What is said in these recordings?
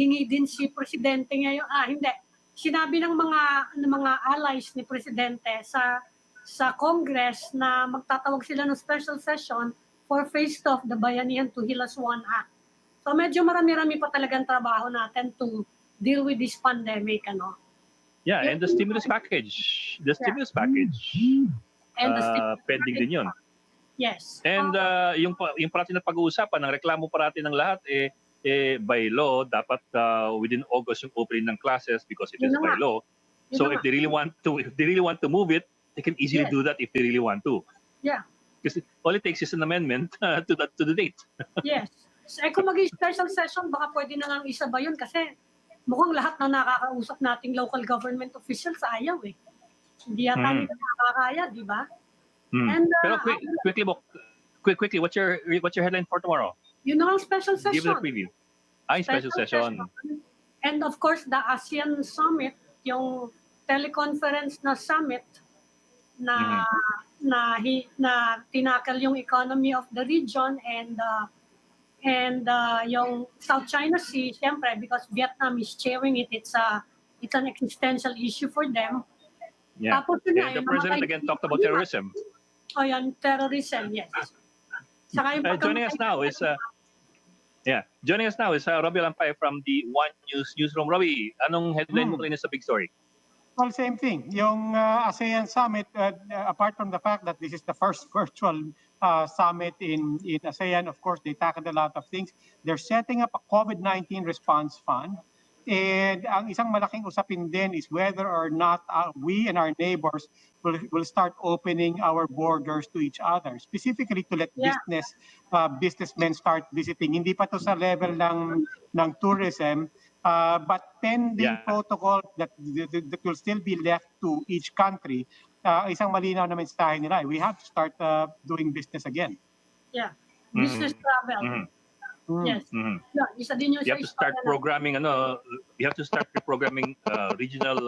hingi din si Presidente ngayon, hindi, sinabi ng mga allies ni Presidente sa Congress na magtatawag sila ng special session for Phase 2 of the Bayanihan to Hilas 1 Act. So medyo marami-rami pa talagang trabaho natin to deal with this pandemic, ano. Yeah, and the stimulus package. The stimulus package. And the stimulus pending din yun. Yes. And yung parati na pag-uusapan, ang reklamo parati ng lahat, by law, dapat within August yung opening ng classes because it is by law. So if they really want to move it, they can easily do that if they really want to. Yeah. Because all it takes is an amendment to the date. Yes. So, kung mag-special session, baka pwede na lang isa ba yun? Kasi mukhang lahat na nakakausap nating local government officials ayaw eh. Hindi yata nila nakakaya, di ba? And, pero quickly, what's your headline for tomorrow? Yun na ang special session. Give it a preview. Special session. And of course, the ASEAN Summit, yung teleconference na summit na tinakal yung economy of the region and yung South China Sea, siyempre, because Vietnam is chairing it, it's an existential issue for them. Yeah. Tapos and the president again talked about terrorism. Oh, yan, terrorism, yes. Joining us now is Robbie Lampay from the One News newsroom. Robbie, anong headline mo kanina sa big story? Well, same thing. Yung ASEAN Summit, apart from the fact that this is the first virtual summit in ASEAN, of course, they tackled a lot of things. They're setting up a COVID-19 response fund. And ang isang malaking usapin din is whether or not we and our neighbors will start opening our borders to each other, specifically to let businessmen start visiting. Hindi pa to sa level ng tourism, but pending protocol that will still be left to each country. Isang malinaw na mensahe nila, we have to start doing business again. Yeah, business travel. Yes. Yeah, isa din yung you have to start programming regional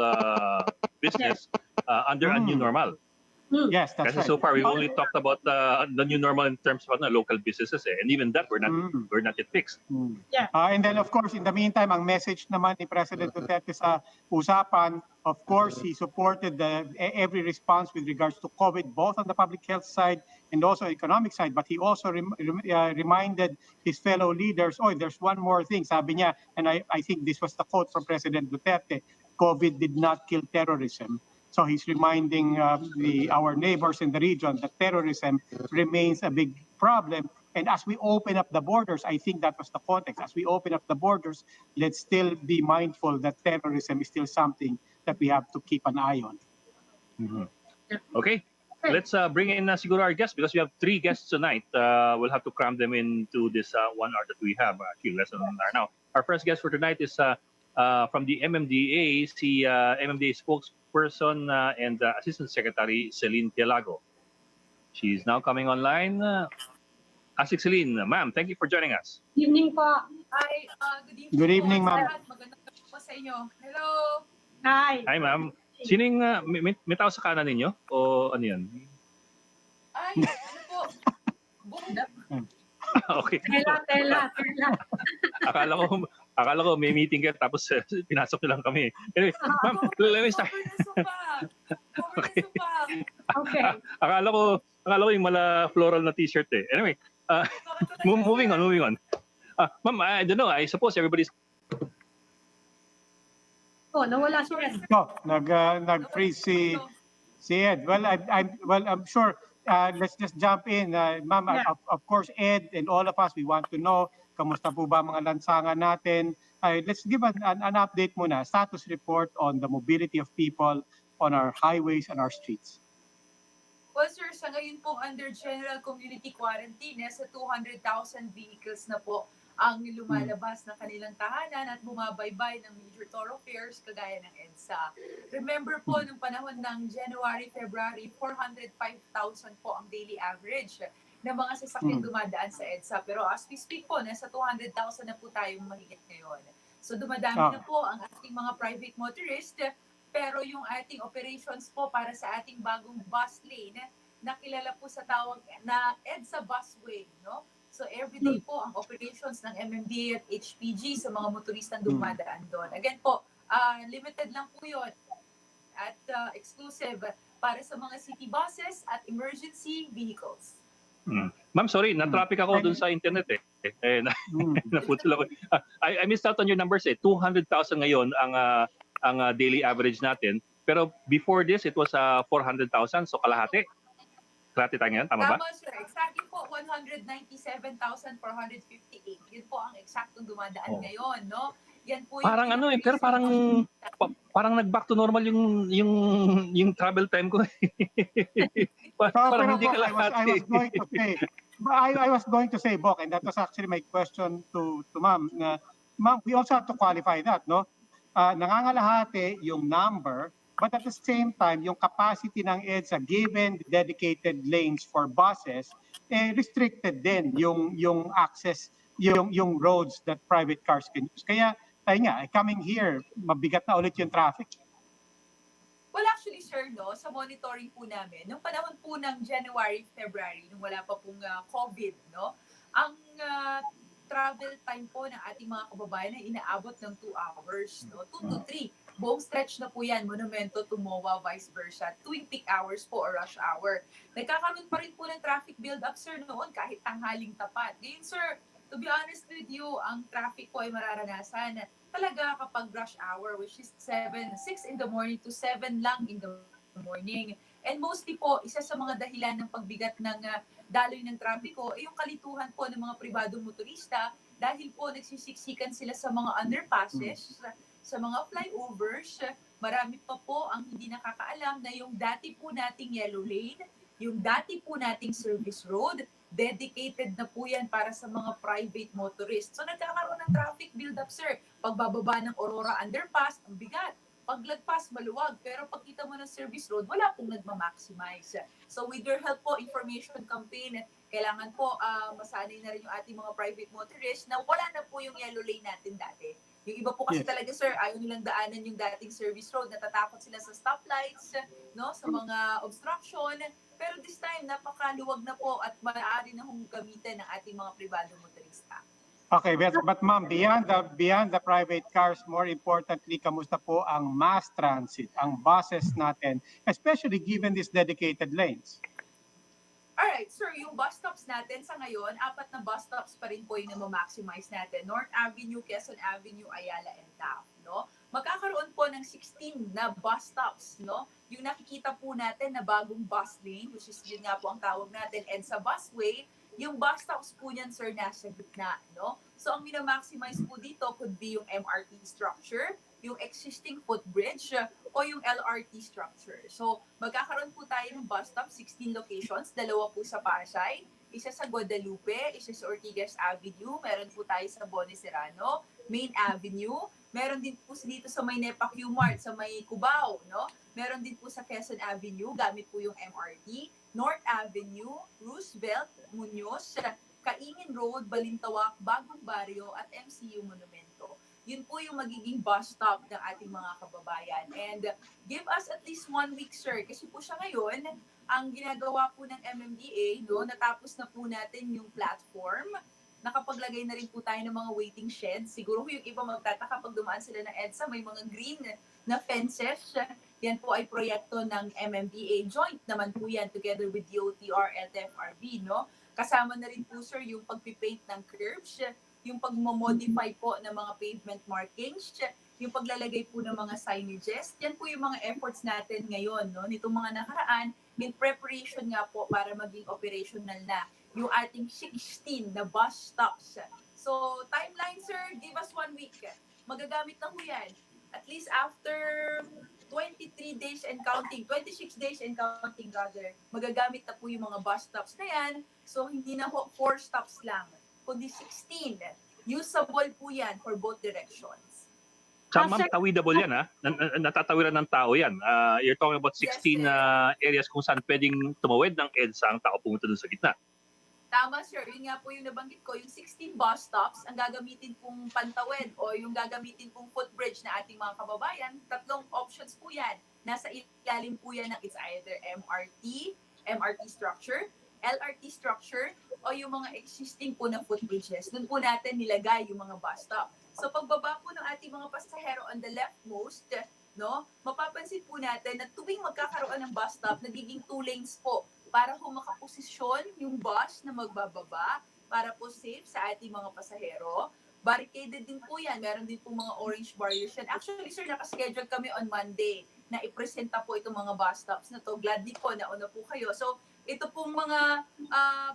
business under a new normal. Yes, that's Kasi right. so far we only talked about the new normal in terms of local businesses, and even that we're not yet fixed. Yeah. And then of course in the meantime, ang message naman ni President Duterte sa usapan, of course he supported every response with regards to COVID, both on the public health side and also economic side, but he also reminded his fellow leaders, there's one more thing, sabi niya, and I think this was the quote from President Duterte, COVID did not kill terrorism. So he's reminding our neighbors in the region that terrorism remains a big problem. And as we open up the borders, I think that was the context. As we open up the borders, let's still be mindful that terrorism is still something that we have to keep an eye on. Okay, let's bring in siguro our guests, because we have 3 guests tonight. We'll have to cram them into this 1 hour that we have. Actually, less than an hour now. Our first guest for tonight is from the MMDA, the MMDA spokesperson and Assistant Secretary Celine Tialago. She's now coming online. Asik Celine, ma'am, thank you for joining us. Good evening po. Hi, Good evening, ma'am. Magandang gabi po sa inyo. Hello. Hi. Hi, ma'am. Sining may tao sa kanan ninyo o ano 'yan? Ay, ano po? Bunda. Okay. Tela. Akala ko may meeting kayo tapos pinasok niyo lang kami. Anyway, ma'am, let me start. Okay. Okay. Akala ko yung mala floral na t-shirt eh. Anyway, moving on. Ma'am, I don't know. I suppose everybody's... Nawala si Ed. Nag-freeze si Ed. Well, I'm sure. Let's just jump in. Ma'am, of course, Ed and all of us, we want to know, kamusta po ba mga lansangan natin? Let's give an update muna, status report on the mobility of people on our highways and our streets. Well, sir, sa ngayon po under general community quarantine, sa 200,000 vehicles na po ang lumalabas ng kanilang tahanan at bumabaybay ng major thoroughfares kagaya ng EDSA. Remember po, nung panahon ng January, February, 405,000 po ang daily average ng mga sasakyan dumadaan sa EDSA. Pero as we speak po, nasa 200,000 na po tayong mahigit ngayon. So dumadami na po ang ating mga private motorist, pero yung ating operations po para sa ating bagong bus lane na kilala po sa tawag na EDSA busway, no? So everyday po ang operations ng MMDA at HPG sa mga motoristang dumadaan doon. Again po, limited lang po yun at exclusive para sa mga city buses at emergency vehicles. Ma'am, sorry, na-traffic ako dun sa internet eh. Naputol ako. I missed out on your numbers eh. 200,000 ngayon ang daily average natin. Pero before this, it was 400,000. So kalahati. Kalahati tayo ngayon, tama ba? Tama, sir. Exactly po, 197,458. Yun po ang eksaktong dumadaan ngayon, no? Yan po Parang ano eh, pero parang nag-back to normal yung travel time ko. Parang hindi Bok, kalahati. I was going to say, Bok, and that was actually my question to Ma'am. Ma'am, we also have to qualify that, no? Nangangalahati yung number, but at the same time, yung capacity ng EDSA given the dedicated lanes for buses, restricted din yung access, yung roads that private cars can use. Kaya, coming here, mabigat na ulit yung traffic. Well, actually, sir, no, sa monitoring po namin, nung panahon po ng January, February, nung wala pa pong COVID, no, ang travel time po ng ating mga kababayan ay inaabot ng 2 hours, no, 2 to 3. Buong stretch na po yan, Monumento to MOA, vice versa, tuwing peak hours po or rush hour. Nagkakaroon pa rin po ng traffic build-up, sir, noon, kahit tanghaling tapat. Ngayon, sir, to be honest with you, ang traffic po ay mararanasan talaga kapag rush hour, which is 6 in the morning to 7 lang in the morning. And mostly po, isa sa mga dahilan ng pagbigat ng daloy ng trapiko ay yung kalituhan po ng mga pribadong motorista dahil po nagsisiksikan sila sa mga underpasses, sa mga flyovers. Marami pa po ang hindi nakakaalam na yung dati po nating yellow lane, yung dati po nating service road, dedicated na po yan para sa mga private motorists. So nagkakaroon ng traffic build-up, sir. Pagbababa ng Aurora Underpass, ang bigat. Paglagpas, maluwag. Pero pagkita mo ng service road, wala pong nagmamaximize. So with your help po, information campaign, kailangan po masanay na rin yung ating mga private motorists na wala na po yung yellow lane natin dati. Yung iba po kasi talaga, sir, ayaw nilang daanan yung dating service road. Natatakot sila sa stoplights, no, sa mga obstruction. Pero this time, napakaluwag na po at maaari na hong gamitin ng ating mga pribadong motorista. Okay, but ma'am, beyond the private cars, more importantly, kamusta po ang mass transit, ang buses natin, especially given these dedicated lanes? Alright, sir, yung bus stops natin sa ngayon, 4 na bus stops pa rin po yung na-maximize natin. North Avenue, Quezon Avenue, Ayala, and Taft, no? Magkakaroon po ng 16 na bus stops, no? Yung nakikita po natin na bagong bus lane, which is yun nga po ang tawag natin, and sa busway, yung bus stops po niyan, sir, nasa gitna, no? So, ang minamaximize po dito could be yung MRT structure, yung existing footbridge, o yung LRT structure. So, magkakaroon po tayo ng bus stop, 16 locations, 2 po sa Pasay, isa sa Guadalupe, isa sa Ortigas Avenue, meron po tayo sa Boni Serrano, Main Avenue, meron din po dito sa may Nepa Q-Mart, sa may Cubao, no? Meron din po sa Quezon Avenue, gamit po yung MRT, North Avenue, Roosevelt, Muñoz, Kaingin Road, Balintawak, Bagong Barrio, at MCU Monumento. Yun po yung magiging bus stop ng ating mga kababayan. And give us at least 1 week, sir. Kasi po siya ngayon, ang ginagawa po ng MMDA, no, natapos na po natin yung platform. Nakapaglagay na rin po tayo ng mga waiting sheds. Siguro yung iba magtataka pag dumaan sila ng EDSA, may mga green na fences. Yan po ay proyekto ng MMDA. Joint naman po yan together with DOTR, LTFRB, no? Kasama na rin po, sir, yung pagpipaint ng curbs, yung pagmamodify po ng mga pavement markings, yung paglalagay po ng mga signages. Yan po yung mga efforts natin ngayon, no? Nitong mga nakaraan, in preparation nga po para maging operational na yung ating 16 na bus stops. So, timeline, sir, give us 1 week. Magagamit na po yan. At least after 23 days and counting, 26 days and counting rather, magagamit na po yung mga bus stops na yan. So, hindi na 4 stops lang, kundi 16. Usable po yan for both directions. Sa ma'am, tawidable yan ha? Natatawiran ng tao yan. You're talking about 16 areas kung saan pwedeng tumawid ng EDSA ang tao pumunta dun sa gitna. Tama, sir. Yun nga po yung nabanggit ko. Yung 16 bus stops, ang gagamitin pong pantawid o yung gagamitin pong footbridge na ating mga kababayan, 3 options po yan. Nasa ilalim po yan ng it's either MRT structure, LRT structure, o yung mga existing po na footbridges, doon po natin nilagay yung mga bus stop. So pagbaba po ng ating mga pasahero on the leftmost, no, mapapansin po natin na tuwing magkakaroon ng bus stop, nagiging 2 lanes po para po makaposisyon yung bus na magbababa para po safe sa ating mga pasahero. Barricaded din po yan. Meron din po mga orange barriers yan. Actually, sir, nakaschedule kami on Monday na ipresenta po itong mga bus stops na to. Gladly po, nauna po kayo. So, ito pong mga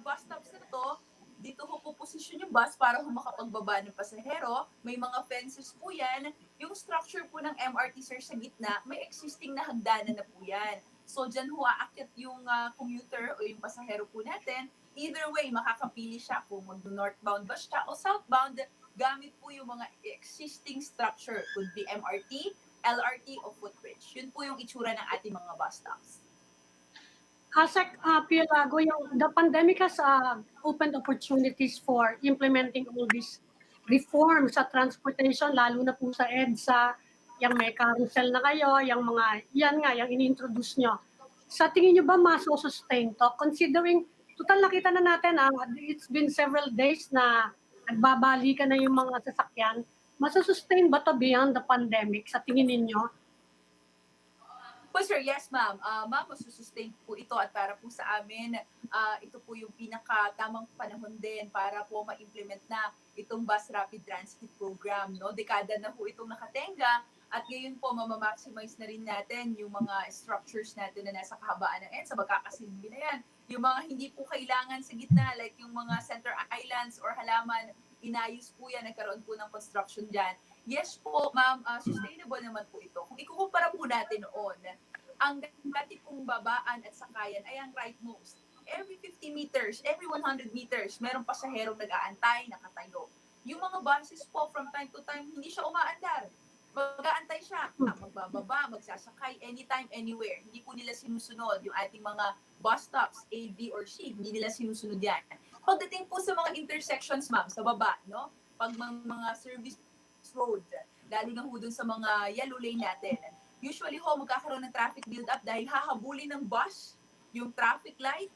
bus stops na to, dito ho po posisyon yung bus para ho makapagbaba ng pasahero. May mga fences po yan. Yung structure po ng MRT, sir, sa gitna, may existing na hagdanan na po yan. So, dyan ho aakyat yung commuter o yung pasahero po natin. Either way, makakapili siya kung mag-northbound ba siya o southbound gamit po yung mga existing structure. Could be MRT, LRT, o footbridge. Yun po yung itsura ng ating mga bus stops. Asek, Pielago, the pandemic has opened opportunities for implementing all these reforms sa transportation, lalo na po sa EDSA, yung may carousel na kayo, yung mga, yan nga, yung ini-introduce nyo. Sa tingin nyo ba maso-sustain to? Considering, total nakita na natin, it's been several days na nagbabalikan na yung mga sasakyan. Maso-sustain ba to beyond the pandemic sa tingin ninyo? Po sir, yes ma'am. Ma'am, masusustain po ito at para po sa amin, ito po yung pinaka-tamang panahon din para po ma-implement na itong bus rapid transit program. No? Dekada na po itong nakatenga at ngayon po mamamaximize na rin natin yung mga structures natin na nasa kahabaan ng EDSA. Magkakasilbi na yan. Yung mga hindi po kailangan sa gitna like yung mga center islands or halaman, inayos po yan, nagkaroon po ng construction dyan. Yes po, ma'am, sustainable naman po ito. Kung ikukumpara po natin noon, ang dati pong babaan at sakayan ay ang rightmost. Every 50 meters, every 100 meters, merong pasaherong nag-aantay, nakatayo. Yung mga buses po, from time to time, hindi siya umaandar. Mag-aantay siya, magbababa, magsasakay, anytime, anywhere. Hindi po nila sinusunod yung ating mga bus stops, A, B, or C. Hindi nila sinusunod yan. Pagdating po sa mga intersections, ma'am, sa baba, no? Pag mga service road, lalo na ho dun sa mga yellow lane natin, usually ho, magkakaroon ng traffic build-up dahil hahabulin ng bus yung traffic light,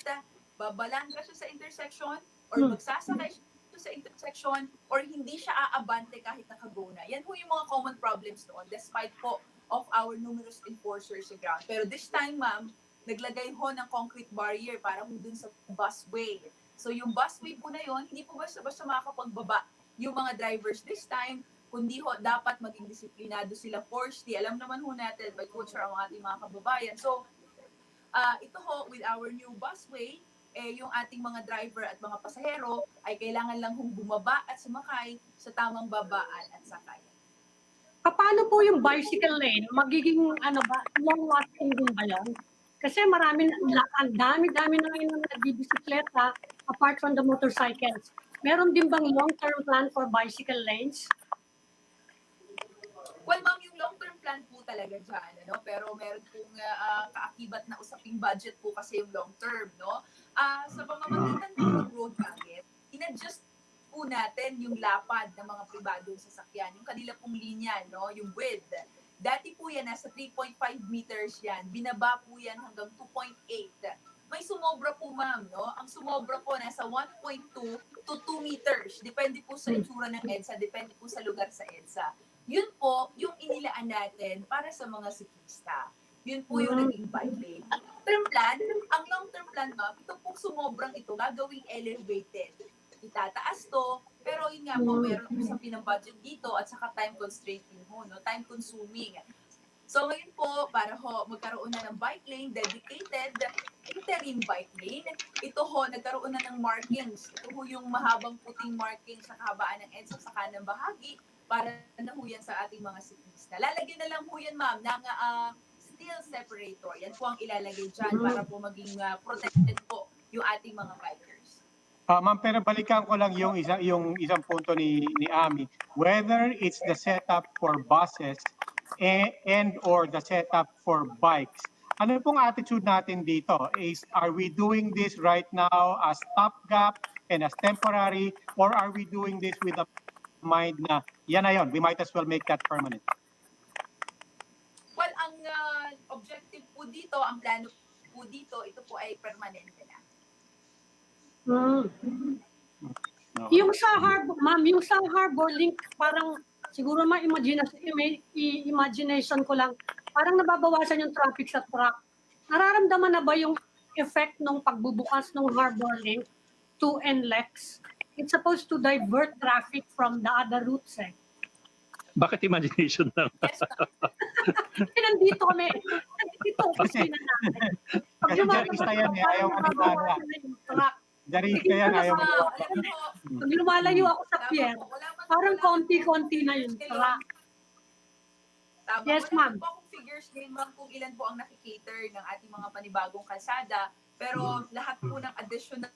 babalangga siya sa intersection, or magsasakay siya sa intersection, or hindi siya aabante kahit nakago na. Yan po yung mga common problems noon, despite po of our numerous enforcers sa ground. Pero this time, ma'am, naglagay ho ng concrete barrier para ho dun sa busway. So yung busway po na yon, hindi po basta-basta makakapagbaba yung mga drivers this time, kundi ho, dapat maging disiplinado sila forcefully. Alam naman ho natin, by culture ang ating mga kababayan. So, ito ho, with our new busway, yung ating mga driver at mga pasahero ay kailangan lang hong bumaba at sumakay sa tamang babaan at sakay. Paano po yung bicycle lane? Magiging long-lasting din ba yan? Kasi ang dami-dami na ngayon na nagbibisikleta apart from the motorcycles. Meron din bang long-term plan for bicycle lanes? Well, ma'am, yung long-term plan po talaga dyan, ano? Pero meron pong kaakibat na usaping budget po kasi yung long-term, no? Sa pamamagitan po ng road market, in-adjust po natin yung lapad ng mga pribadong sasakyan, yung kanila pong linya, no? Yung width. Dati po yan, nasa 3.5 meters yan. Binaba po yan hanggang 2.8. May sumobra po, ma'am, no? Ang sumobra po nasa 1.2 to 2 meters. Depende po sa itsura ng EDSA, depende po sa lugar sa EDSA. Yun po yung inilaan natin para sa mga siklista. Yun po yung naging bike lane. Ang long-term plan, ma'am, ito po sumobrang ito, gagawing elevated. Itataas to, pero yun nga po, meron po sa pinang-budget dito at saka time constraint din ho, no? Time consuming. So ngayon po, para ho magkaroon na ng bike lane, dedicated interim bike lane, ito ho, nagkaroon na ng markings. Ito ho yung mahabang puting markings sa kahabaan ng EDSA sa kanang bahagi para na ho yan sa ating mga siklista. Lalagyan na lang ho yan, ma'am, ng steel separator. Yan po ang ilalagay dyan para po maging protected po yung ating mga bikers. Ma'am, pero balikan ko lang yung isang punto ni Ami. Whether it's the setup for buses and or the setup for bikes. Ano pong attitude natin dito? Are we doing this right now as stopgap and as temporary, or are we doing this with a mind na yan na yun, we might as well make that permanent? Well, ang objective po dito, ang plano po dito, ito po ay permanente na. Mm. No. Yung sa harbor, ma'am, yung sa harbor link, parang siguro imagination ko lang, parang nababawasan yung traffic sa truck. Nararamdaman na ba yung effect ng pagbubukas ng harbor link to NLEX? It's supposed to divert traffic from the other routes eh. Bakit imagination lang? Yes, ma'am. Kasi nandito kami, nandito opisina natin. Pag Kasi jarista yan eh, ayaw maniwala. nababawasan na yung truck. Jarista yan, Yes, ayaw ma'am. maniwala. Alam mo, Pag lumalayo ako sa tama pier, po. parang Wala man konti-konti na yung figures truck. Tama. Yes, Wala ma'am. man po akong figures ngayon, ma'am, kung ilan po ang nakikater ng ating mga panibagong kalsada. Pero lahat po ng additional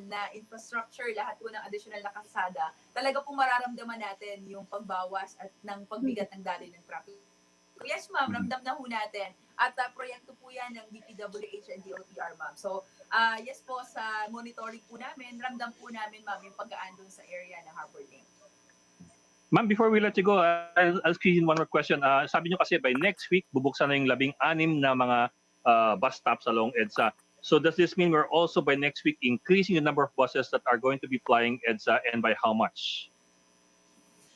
na infrastructure, lahat po ng additional na kalsada, talaga po mararamdaman natin yung pagbawas at ng pagbigat ng daloy ng traffic. Yes, ma'am, ramdam na ho natin. At proyekto po yan ng DPWH and DOTR, ma'am. So, yes po, sa monitoring po namin, ramdam po namin, ma'am, yung pagkaan doon sa area ng Harbor Link. Ma'am, before we let you go, I'll squeeze in one more question. Sabi nyo kasi by next week, bubuksan na yung 16 na mga bus stops along EDSA. So does this mean we're also by next week increasing the number of buses that are going to be flying EDSA and by how much?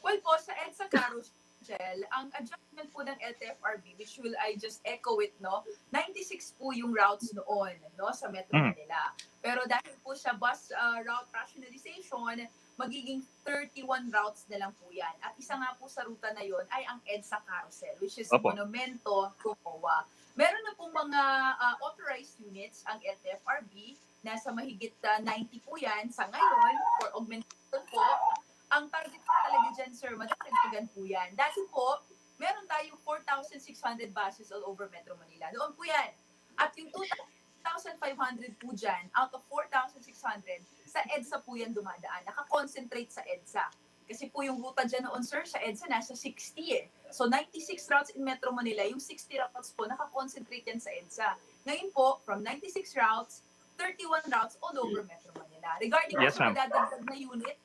Well po, sa EDSA Carousel, ang adjustment po ng LTFRB, which will I just echo it, no? 96 po yung routes noon, no, sa Metro Manila. Pero dahil po sa bus route rationalization, magiging 31 routes na lang po yan. At isa nga po sa ruta na yon ay ang EDSA Carousel, which is Opo. Monumento to COA. Meron na pong mga authorized units ang LTFRB, nasa mahigit 90 po yan sa ngayon for augmentation po. Ang target po talaga dyan, sir, madagdagan po yan. Dati po, meron tayong 4,600 buses all over Metro Manila. Doon po yan. At yung 2,500 po dyan, out of 4,600, sa EDSA po yan dumadaan. Nakakonsentrate sa EDSA. Kasi po yung ruta dyan noon, sir, sa EDSA nasa 60 eh. So 96 routes in Metro Manila, yung 60 routes po, nakakonsentrate yan sa EDSA. Ngayon po, from 96 routes, 31 routes all over Metro Manila. Regarding Yes, sa ma'am. madadagdag na unit,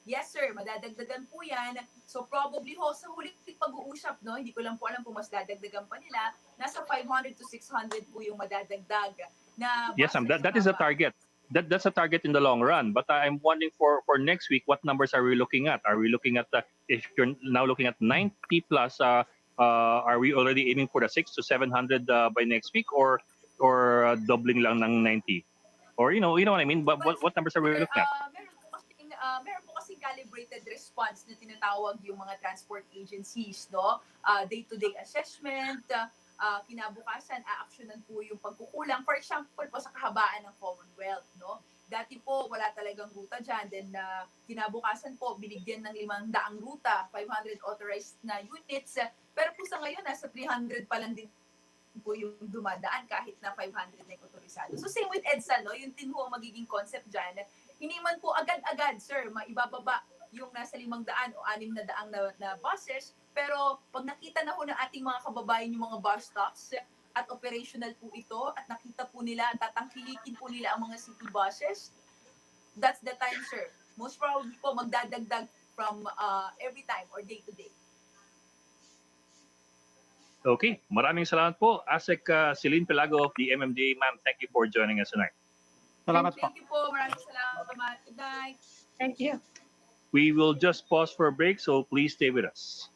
yes, sir, madadagdagan po yan. So probably ho, sa huling pag-uusap, no, hindi ko lang po alam kung mas dadagdagan pa nila, nasa 500 to 600 po yung madadagdag na Yes, ma'am. buses That is the pa. target. That's a target in the long run. But I'm wondering for next week, what numbers are we looking at? Are we looking at if you're now looking at 90 plus? Are we already aiming for the 600 to 700 by next week, or doubling lang ng 90? Or you know what I mean? But what numbers are we looking at? Meron po kasing calibrated response na tinatawag yung mga transport agencies, no? Day-to-day assessment, kinabukasan, aaksyonan po yung pagkukulang. For example po sa kahabaan ng Commonwealth, no? Dati po, wala talagang ruta dyan. Then, kinabukasan po, binigyan ng 500 ruta, 500 authorized na units. Pero po sa ngayon, nasa 300 pa lang din po yung dumadaan kahit na 500 na yung autorisado. So, same with EDSA, no? Yung din po ang magiging concept dyan. Hindi man po agad-agad, sir, maibababa yung nasa 500 o 600 na buses. Pero pag nakita na ho ng ating mga kababayan yung mga bus stops at operational po ito at nakita po nila, tatangkilikin po nila ang mga city buses, that's the time, sir. Most probably po magdadagdag from every time or day to day. Okay, maraming salamat po. ASEC Celine Pelago of the MMDA, ma'am, thank you for joining us tonight. Salamat po. Thank you po. Maraming salamat. Good night. Thank you. We will just pause for a break, so please stay with us.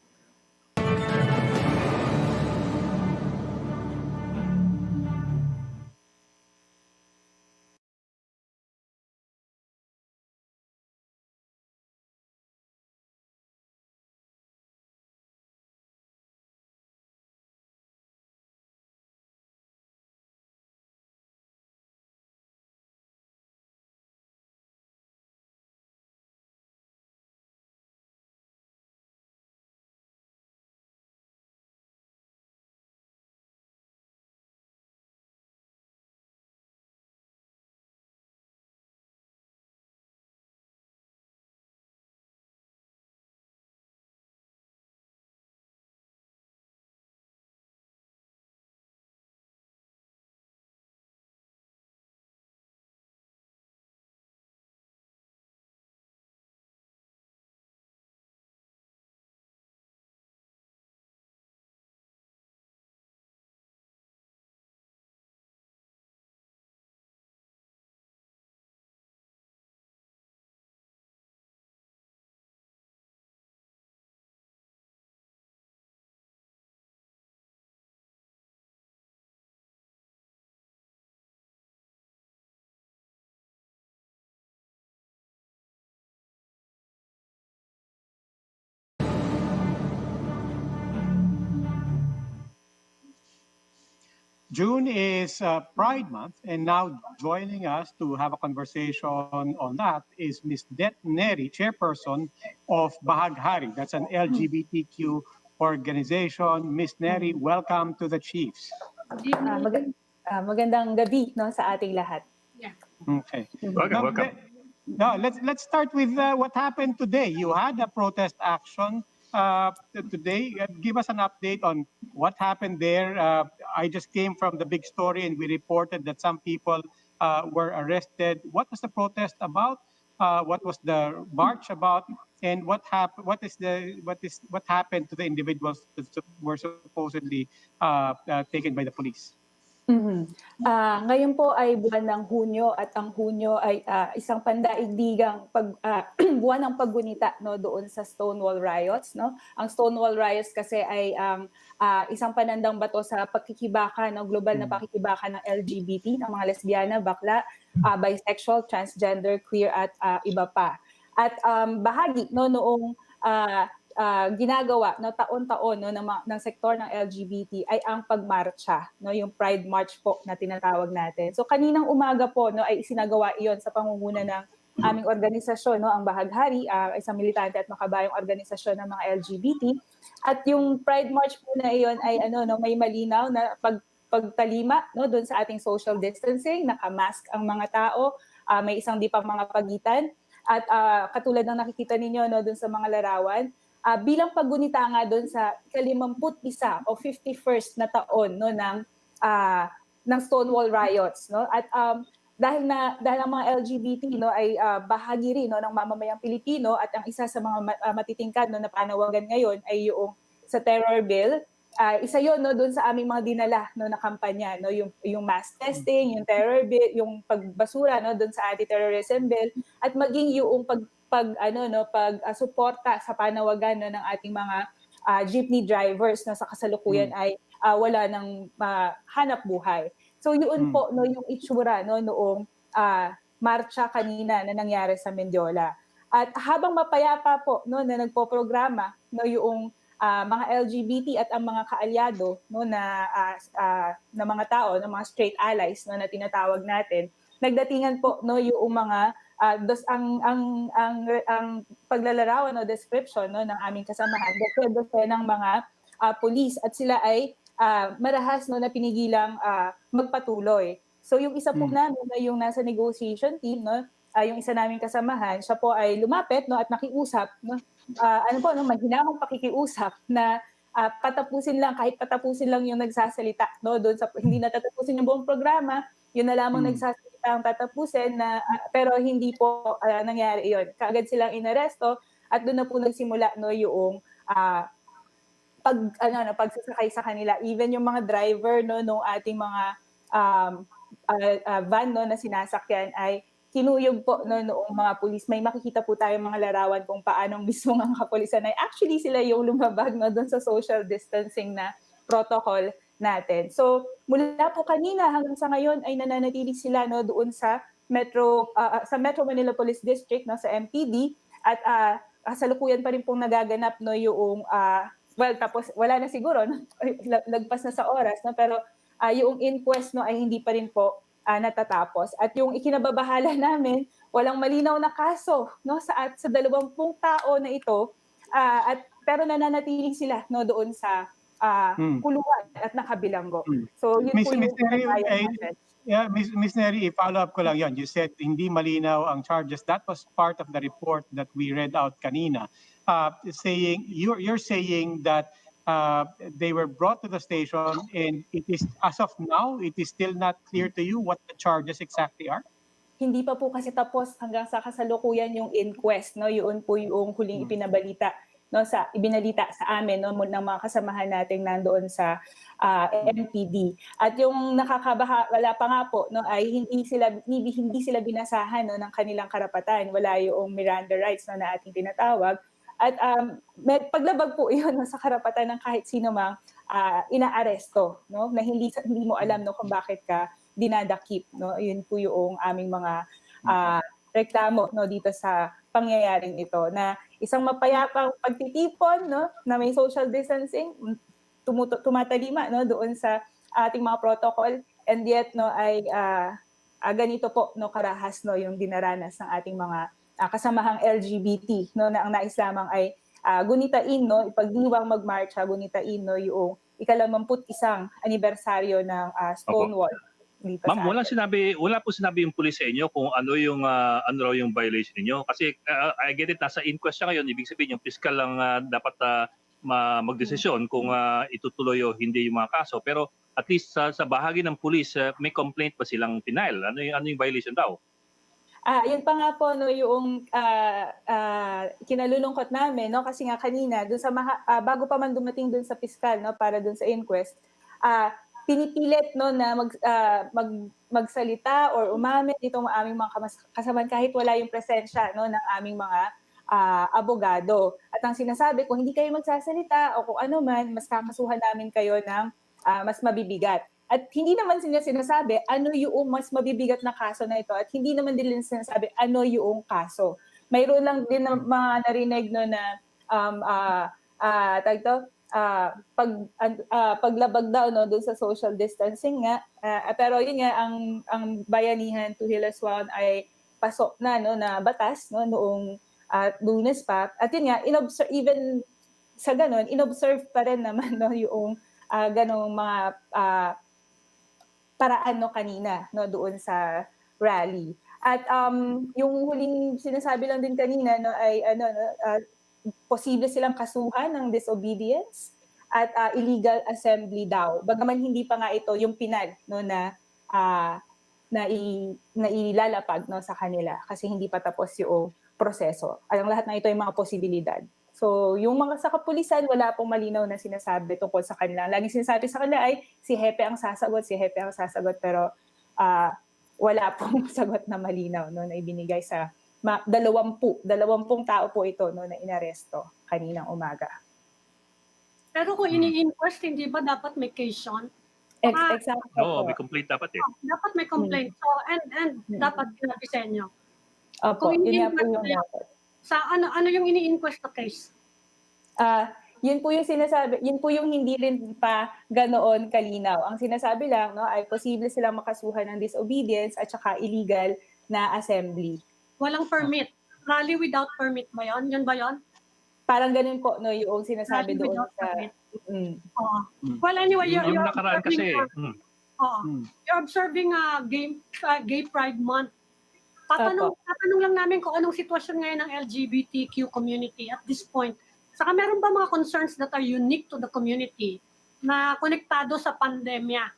June is Pride Month, and now joining us to have a conversation on that is Ms. Det Neri, chairperson of Bahaghari. That's an LGBTQ organization. Ms. Neri, welcome to the Chiefs. Magandang gabi, no, sa ating lahat. Okay. Welcome, welcome. Now let's start with what happened today. You had a protest action today. Give us an update on what happened there. I just came from the big story, and we reported that some people were arrested. What was the protest about? What was the march about? And what happened? What happened to the individuals that were supposedly taken by the police? Ngayon po ay buwan ng Hunyo at ang Hunyo ay isang pandaigdigang buwan ng paggunita, no, doon sa Stonewall Riots, no. Ang Stonewall Riots kasi ay isang panandang bato sa pakikibaka, no, global na pakikibaka ng LGBT, ng mga lesbiana, bakla, bisexual, transgender, queer at iba pa. At bahagi, no, noong ginagawa, no, taon-taon, no, ng sektor ng LGBT ay ang pagmarcha, no, yung Pride March po na tinatawag natin. So kaninang umaga po, no, ay isinagawa iyon sa pangunguna ng aming organisasyon, no, ang Bahaghari, isang militante at makabayang organisasyon ng mga LGBT. At yung Pride March po na iyon ay no, may malinaw na pagtalima, no, doon sa ating social distancing, naka-mask ang mga tao, may isang dipang mga pagitan. At katulad ng nakikita ninyo, no, doon sa mga larawan, bilang paggunita nga doon sa 51 o 51st na taon, no, ng Stonewall Riots, no. At dahil ang mga LGBT, no, ay bahagi rin, no, ng mamamayang Pilipino, at ang isa sa mga matitingkad, no, na panawagan ngayon ay yung sa terror bill. Isa yon, no, doon sa aming mga dinala, no, na kampanya, no, yung mass testing, yung terror bill, yung pagbasura, no, doon sa anti-terrorism bill, at maging yung suporta sa panawagan, no, ng ating mga jeepney drivers na sa kasalukuyan ay wala ng hanap buhay. So yun po, no, yung itsura, no, noong marcha kanina na nangyari sa Mendiola. At habang mapayapa po, no, na nagpo-programa, no, yung mga LGBT at ang mga kaalyado, no, na mga tao, na mga straight allies, no, na tinatawag natin, nagdatingan po, no, yung mga ang paglalarawan o description, no, ng aming kasamahan, ng mga police, at sila ay marahas, no, na pinigilang magpatuloy. So yung isa po namin, no, yung nasa negotiation team, no, yung isa naming kasamahan, siya po ay lumapit, no, at nakiusap, no, no, mahinamang pakikiusap na kahit patapusin lang yung nagsasalita, no, doon sa hindi natatapusin yung buong programa, yun na lamang nagsasalita ang tatapusin, na pero hindi po nangyari iyon. Kaagad silang inaresto, at doon na po nagsimula, no, yung pagsasakay sa kanila. Even yung mga driver, no, nung ating mga van, no, na sinasakyan ay kinuyog po, no, noong mga pulis. May makikita po tayong mga larawan kung paano mismo ang kapulisan ay actually sila yung lumabag, no, doon sa social distancing na protocol natin. So mula po kanina hanggang sa ngayon ay nananatili sila, no, doon sa Metro Manila Police District, no, sa MPD, at kasalukuyan pa rin pong nagaganap, no, yung tapos wala na siguro, no, lagpas na sa oras, no, pero yung inquest, no, ay hindi pa rin po natatapos. At yung ikinababahala namin, walang malinaw na kaso, no, sa 20 tao na ito, pero nananatili sila, no, doon sa kulungan at nakabilanggo. So yun po yung natin. Miss Neri, i-follow up ko lang yan. You said hindi malinaw ang charges. That was part of the report that we read out kanina. You're saying that they were brought to the station, and it is, as of now, it is still not clear to you what the charges exactly are? Hindi pa po kasi tapos hanggang sa kasalukuyan yung inquest, no, yun po yung huling ibinalita sa amin, no, ng mga kasamahan nating nandoon sa MPD. At yung nakakabahala pa nga po, no, ay hindi sila binasahan, no, ng kanilang karapatan. Wala yung Miranda rights, no, na ating tinatawag. At may paglabag po iyon, no, sa karapatan ng kahit sino mang inaaresto, no, na hindi mo alam, no, kung bakit ka dinadakip, no. Yun po yung aming mga reklamo, no, dito sa pangyayaring ito, na isang mapayapang pagtitipon, no, na may social distancing, tumatalima, no, doon sa ating mga protocol, and yet no ay ganito po no karahas no yung dinaranas ng ating mga kasamahang LGBT no na ang nais lamang ay gunitain no ipagdiwang magmarcha, gunitain no yung ika-81 anibersaryo ng Stonewall dito Ma'am, sa atin. wala po sinabi yung pulis sa inyo kung ano raw yung violation niyo. Kasi I get it, nasa inquest siya ngayon, ibig sabihin yung fiscal lang dapat magdesisyon kung itutuloy o hindi yung mga kaso. Pero at least sa bahagi ng pulis, may complaint ba silang final? Ano yung violation daw? Yun pa nga po no yung kinalulungkot namin no kasi nga kanina dun sa bago pa man dumating dun sa piskal no para dun sa inquest, pinipilit no na magsalita or umamin itong aming mga kasamaan kahit wala yung presensya no ng aming mga abogado. At ang sinasabi, kung hindi kayo magsasalita o kung ano man, mas kakasuhan namin kayo ng mas mabibigat. At hindi naman sila sinasabi ano yung mas mabibigat na kaso na ito at hindi naman din nila sinasabi ano yung kaso. Mayroon lang din na mga narinig no na paglabag daw no doon sa social distancing nga pero yun nga ang bayanihan to Hilaswaon ay pasok na no na batas no noong Lunes pa at yun nga even sa ganun inobserve pa rin naman no yung ganong mga paraan no kanina no doon sa rally at yung huling sinasabi lang din kanina no ay posible silang kasuhan ng disobedience at illegal assembly daw. Bagaman hindi pa nga ito yung pinal no na ilalapag no sa kanila kasi hindi pa tapos yung proseso. Ang lahat ng ito ay mga posibilidad. So, yung mga sa kapulisan, wala pong malinaw na sinasabi tungkol sa kanila. Laging sinasabi sa kanila ay si Hepe ang sasagot, pero wala pong sagot na malinaw no, na ibinigay sa 20 tao po ito no, na inaresto kaninang umaga. Pero kung ini-inquest, hindi ba dapat may case yun? Exactly. Oo, may complaint dapat eh. Dapat may complaint. So, and dapat sinabi sa inyo. Opo, Kung yun nga po yung ini-inquest sa ano yung ini-inquest na case? Yun po yung sinasabi, yun po yung hindi rin pa ganoon kalinaw. Ang sinasabi lang no ay posible silang makasuhan ng disobedience at saka illegal na assembly. Walang permit. Rally without permit ba yun? Yun ba yun? Parang ganun po no yung sinasabi Rally doon without sa permit. Well, anyway, Yung nakaraan kasi. You're observing Gay Pride Month. Tatanong lang namin kung anong sitwasyon ngayon ng LGBTQ community at this point. Saka meron ba mga concerns that are unique to the community na konektado sa pandemya?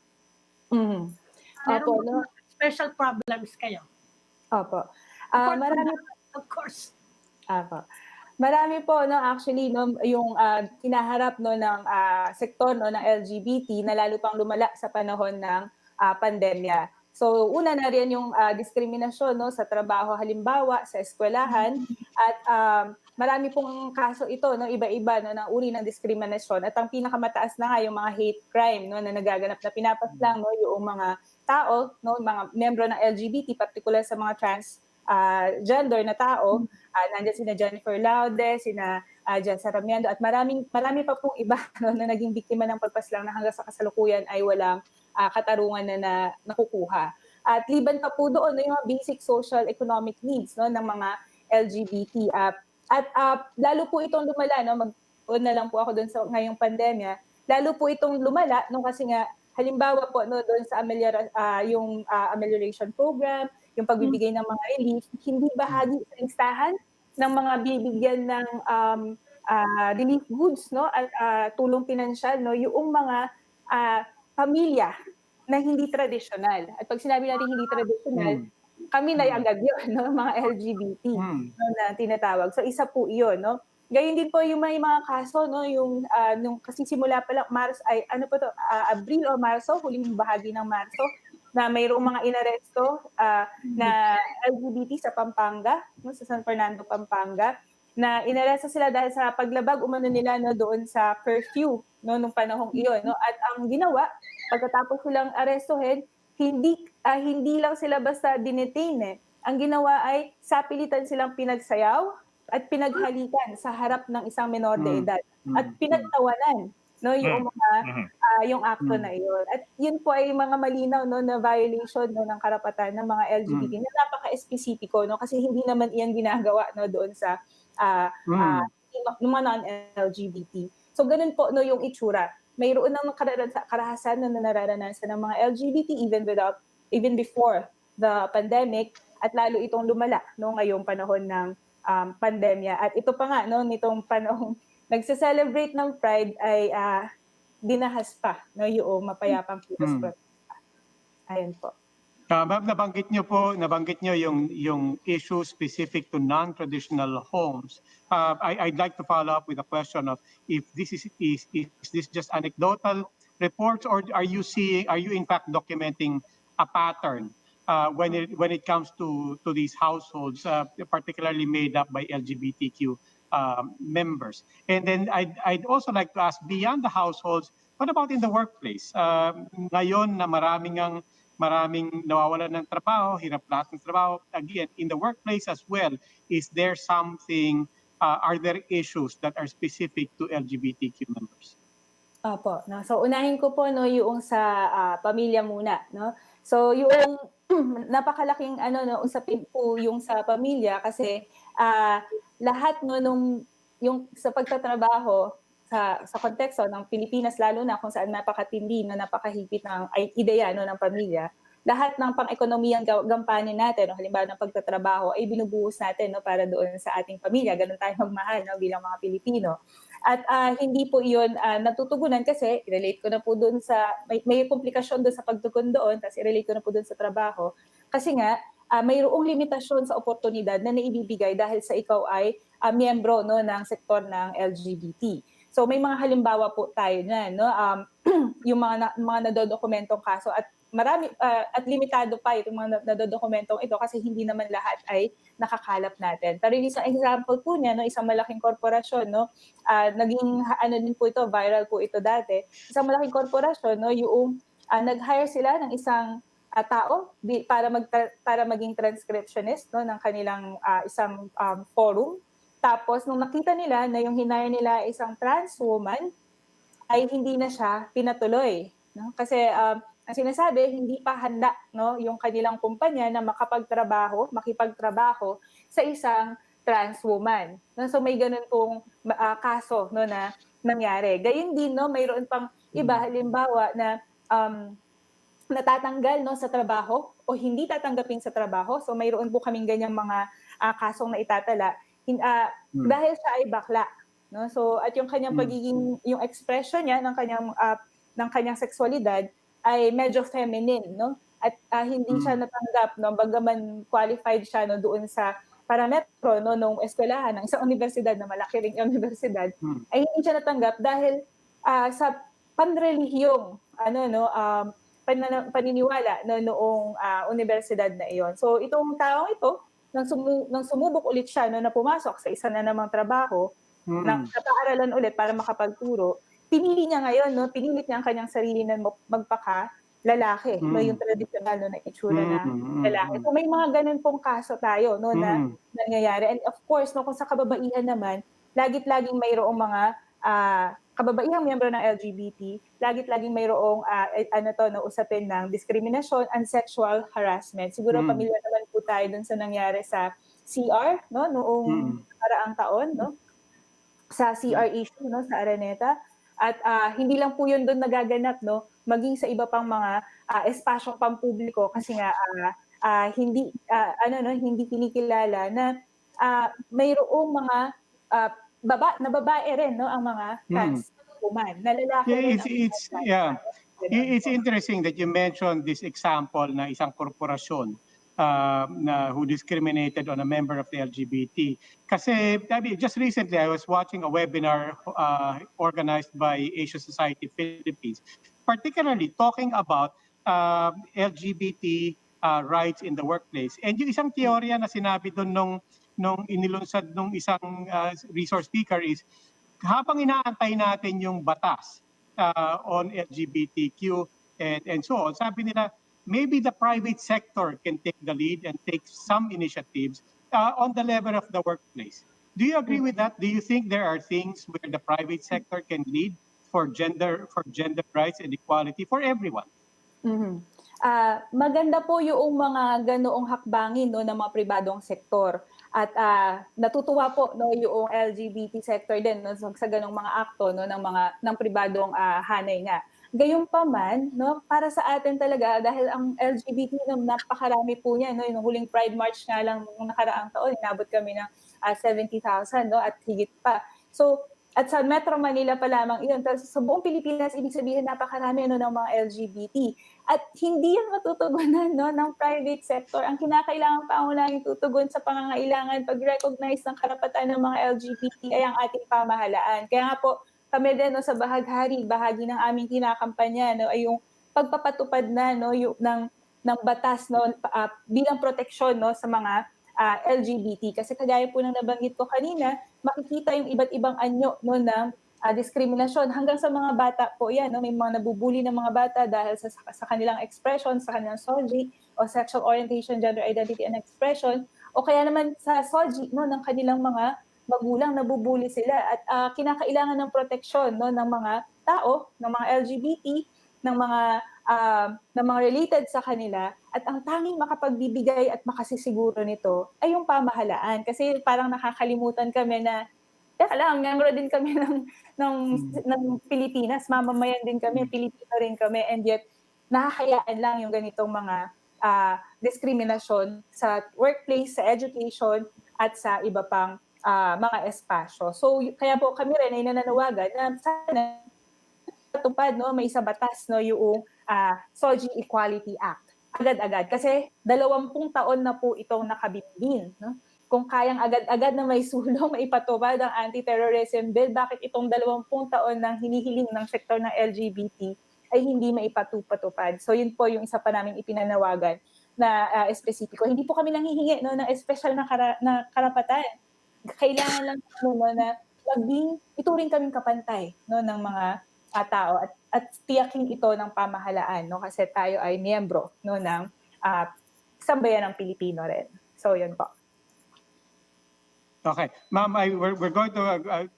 Meron Opo, ba no? special problems kayo? Opo. Marami, of course. Opo. Marami po no actually no yung kinaharap no ng sektor no ng LGBT na lalo pang lumala sa panahon ng pandemya. So una na rin yung diskriminasyon no sa trabaho halimbawa sa eskwelahan at marami pong kaso ito no iba-iba no ng uri ng diskriminasyon at ang pinakamataas na nga yung mga hate crime no na nagaganap na pinapaslang no yung mga tao no mga miyembro ng LGBT particular sa mga gender na tao. Nandiyan sina Jennifer Laude, sina Jan Saramiento at marami pa pong iba no, na naging biktima ng pagpaslang na hanggang sa kasalukuyan ay walang katarungan na nakukuha. At liban pa po doon no, yung mga basic social economic needs no, ng mga LGBT. At lalo po itong lumala, no, mag-on na lang po ako doon sa ngayong pandemya, lalo po itong lumala no, kasi nga halimbawa po no, doon sa amelioration program, yung pagbibigay ng mga relief, hindi bahagi sa listahan ng mga bibigyan ng relief goods no at tulong pinansyal no yung mga pamilya na hindi tradisyonal. At pag sinabi natin hindi tradisyonal, kami na agad yun, no? Mga LGBT no, na tinatawag. So isa po iyon, no? Gayun din po yung may mga kaso, no? Yung nung kasi simula pa lang Marso ay ano po to, Abril o Marso, huling bahagi ng Marso, na mayroong mga inaresto na LGBT sa Pampanga, no, sa San Fernando, Pampanga, na inaresto sila dahil sa paglabag umano nila no, doon sa curfew no, nung panahong iyon. No? At ang ginawa, pagkatapos silang arestuhin, hindi lang sila basta dinetain. Ang ginawa ay sapilitan silang pinagsayaw at pinaghalikan sa harap ng isang menor de edad at pinagtawanan no, yung mga Mhm. yung akto na iyon. At yun po ay mga malinaw, no, na violation, no, ng karapatan ng mga LGBT na napaka-espesipiko, no, kasi hindi naman iyan ginagawa, no, doon sa ng mga non-LGBT. So ganun po, no, yung itsura. Mayroon ng karahasan na nararanasan ng mga LGBT even before the pandemic, at lalo itong lumala, no, ngayong panahon ng pandemya. At ito pa nga, no, nitong panahong nagse-celebrate ng Pride ay dinahas pa, no, yung mapayapang kilos protesta. Ayun po. Ma'am, nabanggit niyo yung issue specific to non-traditional homes. I'd like to follow up with a question of if this is this just anecdotal reports, or are you in fact documenting a pattern when it comes to these households, particularly made up by LGBTQ members? And then I'd also like to ask, beyond the households, what about in the workplace? Ngayon na maraming nawawalan ng trabaho, hirap lahat ng trabaho. Again, in the workplace as well, is there something, are there issues that are specific to LGBTQ members? Opo, no. So unahin ko po, no, yung sa pamilya muna, no. So yung napakalaking ano, no, usapin po yung sa pamilya kasi lahat, no, nung yung sa pagtatrabaho sa konteksto ng Pilipinas, lalo na kung saan napakatindi, no, napakahigpit ng ideya, no, ng pamilya, lahat ng pang-ekonomiyang gampanin natin, no, halimbawa ng pagtatrabaho, ay binubuhos natin, no, para doon sa ating pamilya. Ganun tayo magmahal, no, bilang mga Pilipino. At hindi po iyon natutugunan kasi relate ko na po doon sa may komplikasyon doon sa pagtugon doon, kasi relate ko na po doon sa trabaho. Kasi nga mayroong limitasyon sa oportunidad na naibibigay dahil sa ikaw ay miyembro, no, ng sektor ng LGBT. So may mga halimbawa po tayo niyan, no, yung mga nadodokumentong kaso, at marami at limitado pa itong mga nadodokumentong ito kasi hindi naman lahat ay nakakalap natin. Pero yung isang example po niya, no, isang malaking korporasyon, no, naging ano din po ito, viral po ito dati. Isang malaking korporasyon, no, yung nag-hire sila ng isang tao para maging transcriptionist, no, ng kanilang isang forum. Tapos nung nakita nila na yung hinire nila isang trans woman, ay hindi na siya pinatuloy, no? Kasi ang sinasabi, hindi pa handa, no, yung kanilang kumpanya na makipagtrabaho sa isang trans woman. No? So may ganun pong kaso, no, na nangyari. Gayun din, no, mayroon pang iba, halimbawa na natatanggal, no, sa trabaho o hindi tatanggapin sa trabaho. So mayroon po kaming ganyang mga kasong naitatala dahil siya ay bakla, no? So at yung kanyang pagiging, yung expression niya ng kanyang sexualidad ay medyo feminine, no? At hindi siya natanggap, no, bagaman qualified siya, no, doon sa parametro, no, nung eskwelahan ng isang universidad na malaki ring universidad, ay hindi siya natanggap dahil sa panrelihiyong paniniwala, no, noong universidad na iyon. So itong taong ito, nang sumubok ulit siya, no, na pumasok sa isa na namang trabaho, sa paaralan ulit para makapagturo, pinilit niya ang kanyang sarili na magpaka-lalaki, no, yung tradisyonal, no, na itsura na lalaki. So may mga ganun pong kaso tayo, no, na nangyayari. And of course, no, kung sa kababaihan naman, laging mayroong mga kababaihang miyembro ng LGBT, laging mayroong usapin ng diskriminasyon and sexual harassment. Siguro pamilyar naman po tayo dun sa nangyari sa CR, no, noong nakaraang taon, no, sa CR issue, no, sa Araneta. At hindi lang po yun doon nagaganap, no, maging sa iba pang mga espasyong pampubliko, kasi nga hindi kinikilala na mayroong mga babae rin, no, ang mga trans woman, na lalaki rin ang It's interesting that you mentioned this example na isang korporasyon na who discriminated on a member of the LGBT. Kasi just recently I was watching a webinar organized by Asia Society Philippines, particularly talking about LGBT rights in the workplace. And yung isang teorya na sinabi doon nung inilunsad nung isang resource speaker is, habang inaantay natin yung batas on LGBTQ and so on, sabi nila, maybe the private sector can take the lead and take some initiatives on the level of the workplace. Do you agree with that? Do you think there are things where the private sector can lead for gender rights and equality for everyone. Mhm. Maganda po yung mga ganoong hakbangin no ng mga pribadong sektor at natutuwa po no yung LGBT sector din no sa ganong mga akto no ng pribadong hanay nga. Gayunpaman no para sa atin talaga dahil ang LGBT no napakarami po niya no yung huling Pride March nga lang nung nakaraang taon inabot kami ng 70,000 no at higit pa. So at sa Metro Manila pa lamang iyon. Tapos sa buong Pilipinas, ibig sabihin napakarami no, ng mga LGBT. At hindi yan matutugunan no, ng private sector. Ang kinakailangan pa ang laging tutugon sa pangangailangan pag-recognize ng karapatan ng mga LGBT ay ang ating pamahalaan. Kaya nga po, kami din no, sa bahagi ng aming kinakampanya no, ay yung pagpapatupad na no, ng batas no, bilang proteksyon no, sa mga LGBT. Kasi kagaya po ng nabanggit ko kanina, makikita yung iba't ibang anyo no, ng diskriminasyon hanggang sa mga bata po yan. No? May mga nabubuli ng mga bata dahil sa kanilang expression, sa kanilang SOGI o sexual orientation, gender identity and expression o kaya naman sa SOGI no, ng kanilang mga magulang nabubuli sila at kinakailangan ng proteksyon no, ng mga tao, ng mga LGBT, ng mga related sa kanila at ang tanging makapagbibigay at makasisiguro nito ay yung pamahalaan kasi parang nakakalimutan kami na teka lang, miyembro din kami ng Pilipinas, mamamayan din kami, Pilipino rin kami and yet nahahayaan lang yung ganitong mga diskriminasyon sa workplace, sa education at sa iba pang mga espasyo. So kaya po kami rin ay nananawagan na sana tupad no may isa batas no yung SOGI Equality Act agad-agad kasi 20 taon na po itong nakabitin no kung kayang agad-agad na may sulong maipatupad ang anti-terrorism bill bakit itong 20 taon nang hinihiling ng sektor ng LGBT ay hindi maipatupad. So yun po yung isa pa naming ipinanawagan na espesipiko. Hindi po kami nanghihingi no ng special na karapatan. Kailangan lang no na maging ituring kaming kapantay no ng mga tao at tiyakin ito ng pamahalaan no kasi tayo ay miyembro no ng sambayan ng Pilipino rin. So yun po. Okay, ma'am, we're going to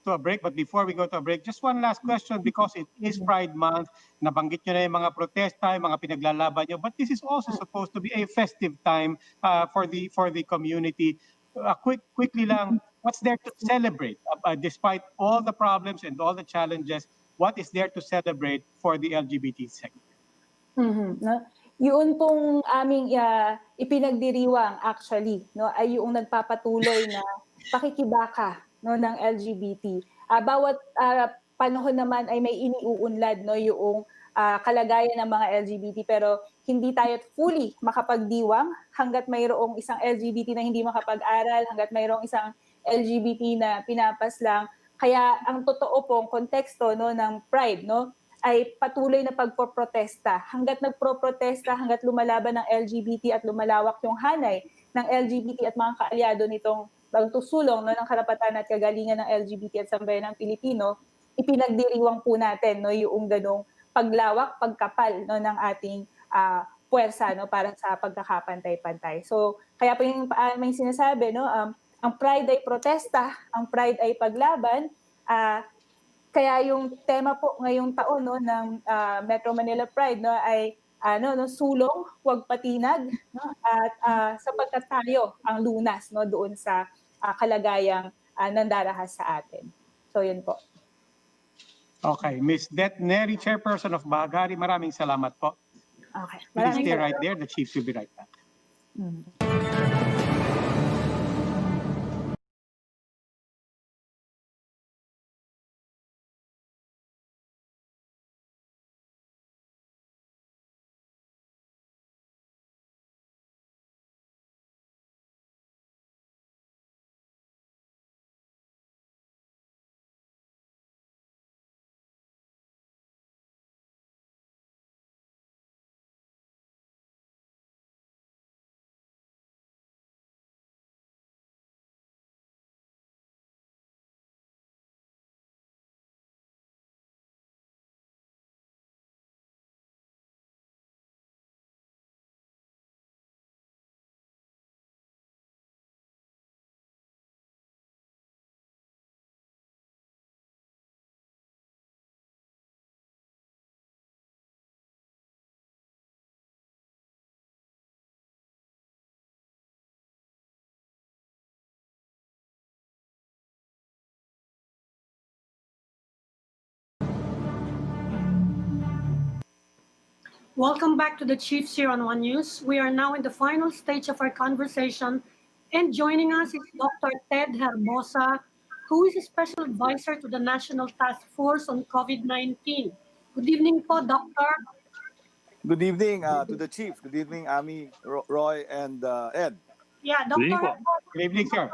a break, but before we go to a break, just one last question because it is Pride Month. Nabanggit nyo na yung mga protesta, yung mga pinaglalaban nyo, but this is also supposed to be a festive time for the community. Quickly lang, what's there to celebrate despite all the problems and all the challenges? What is there to celebrate for the LGBT sector? No? Yun pong aming ipinagdiriwang actually no ay yung nagpapatuloy na pakikibaka no ng LGBT. Bawat panahon naman ay may iniuunlad no yung kalagayan ng mga LGBT pero hindi tayo fully makapagdiwang hangga't mayroong isang LGBT na hindi makapag-aral, hangga't mayroong isang LGBT na pinapaslang. Kaya ang totoo pong konteksto no ng Pride no ay patuloy na pagpoprotesta. Hangga't nagproprotesta, hangga't lumalaban ng LGBT at lumalawak yung hanay ng LGBT at mga kaalyado nitong pagtusulong no, ng karapatan at kagalingan ng LGBT at sambayan ng Pilipino, ipinagdiriwang po natin no, yung ganong paglawak, pagkapal no, ng ating puwersa no, para sa pagkakapantay-pantay. So, kaya po yung may sinasabi, no, ang Pride ay protesta, ang Pride ay paglaban, kaya yung tema po ngayong taon no ng Metro Manila Pride no ay no sulong, huwag patinag no at sapagkat tayo ang lunas no doon sa kalagayang nandarahas sa atin. So yun po. Okay, Ms. Det Neri, Chairperson of Bahagari, maraming salamat po. Okay. Please Maraming stay right salamat. there. The Chiefs will be right back. Welcome back to the Chiefs here on One News. We are now in the final stage of our conversation, and joining us is Dr. Ted Herbosa, who is a special advisor to the National Task Force on COVID-19. Good evening po, Doctor. Good evening to the Chiefs. Good evening, Ami, Roy, and Ed. Yeah, Good evening Dr. po. Good evening, sir.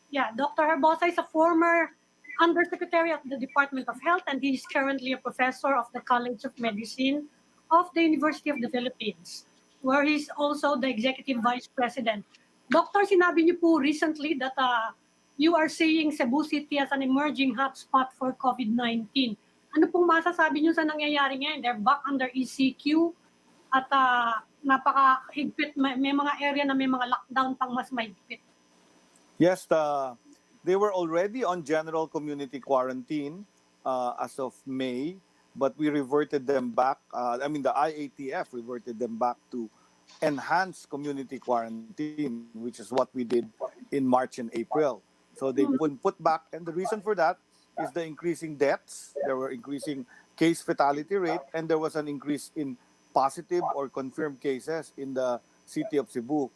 Yeah, Dr. Herbosa is a former Undersecretary of the Department of Health, and he is currently a professor of the College of Medicine of the University of the Philippines, where he's also the Executive Vice President. Doctor, sinabi niyo po recently that you are seeing Cebu City as an emerging hotspot for COVID-19. Ano pong masasabi niyo sa nangyayari ngayon? They're back under ECQ at napakahigpit, may mga area na may mga lockdown pang mas mahigpit. Yes, they were already on general community quarantine as of May, but we reverted them back. The IATF reverted them back to enhanced community quarantine, which is what we did in March and April. So they've been put back, and the reason for that is the increasing deaths. There were increasing case fatality rate, and there was an increase in positive or confirmed cases in the city of Cebu.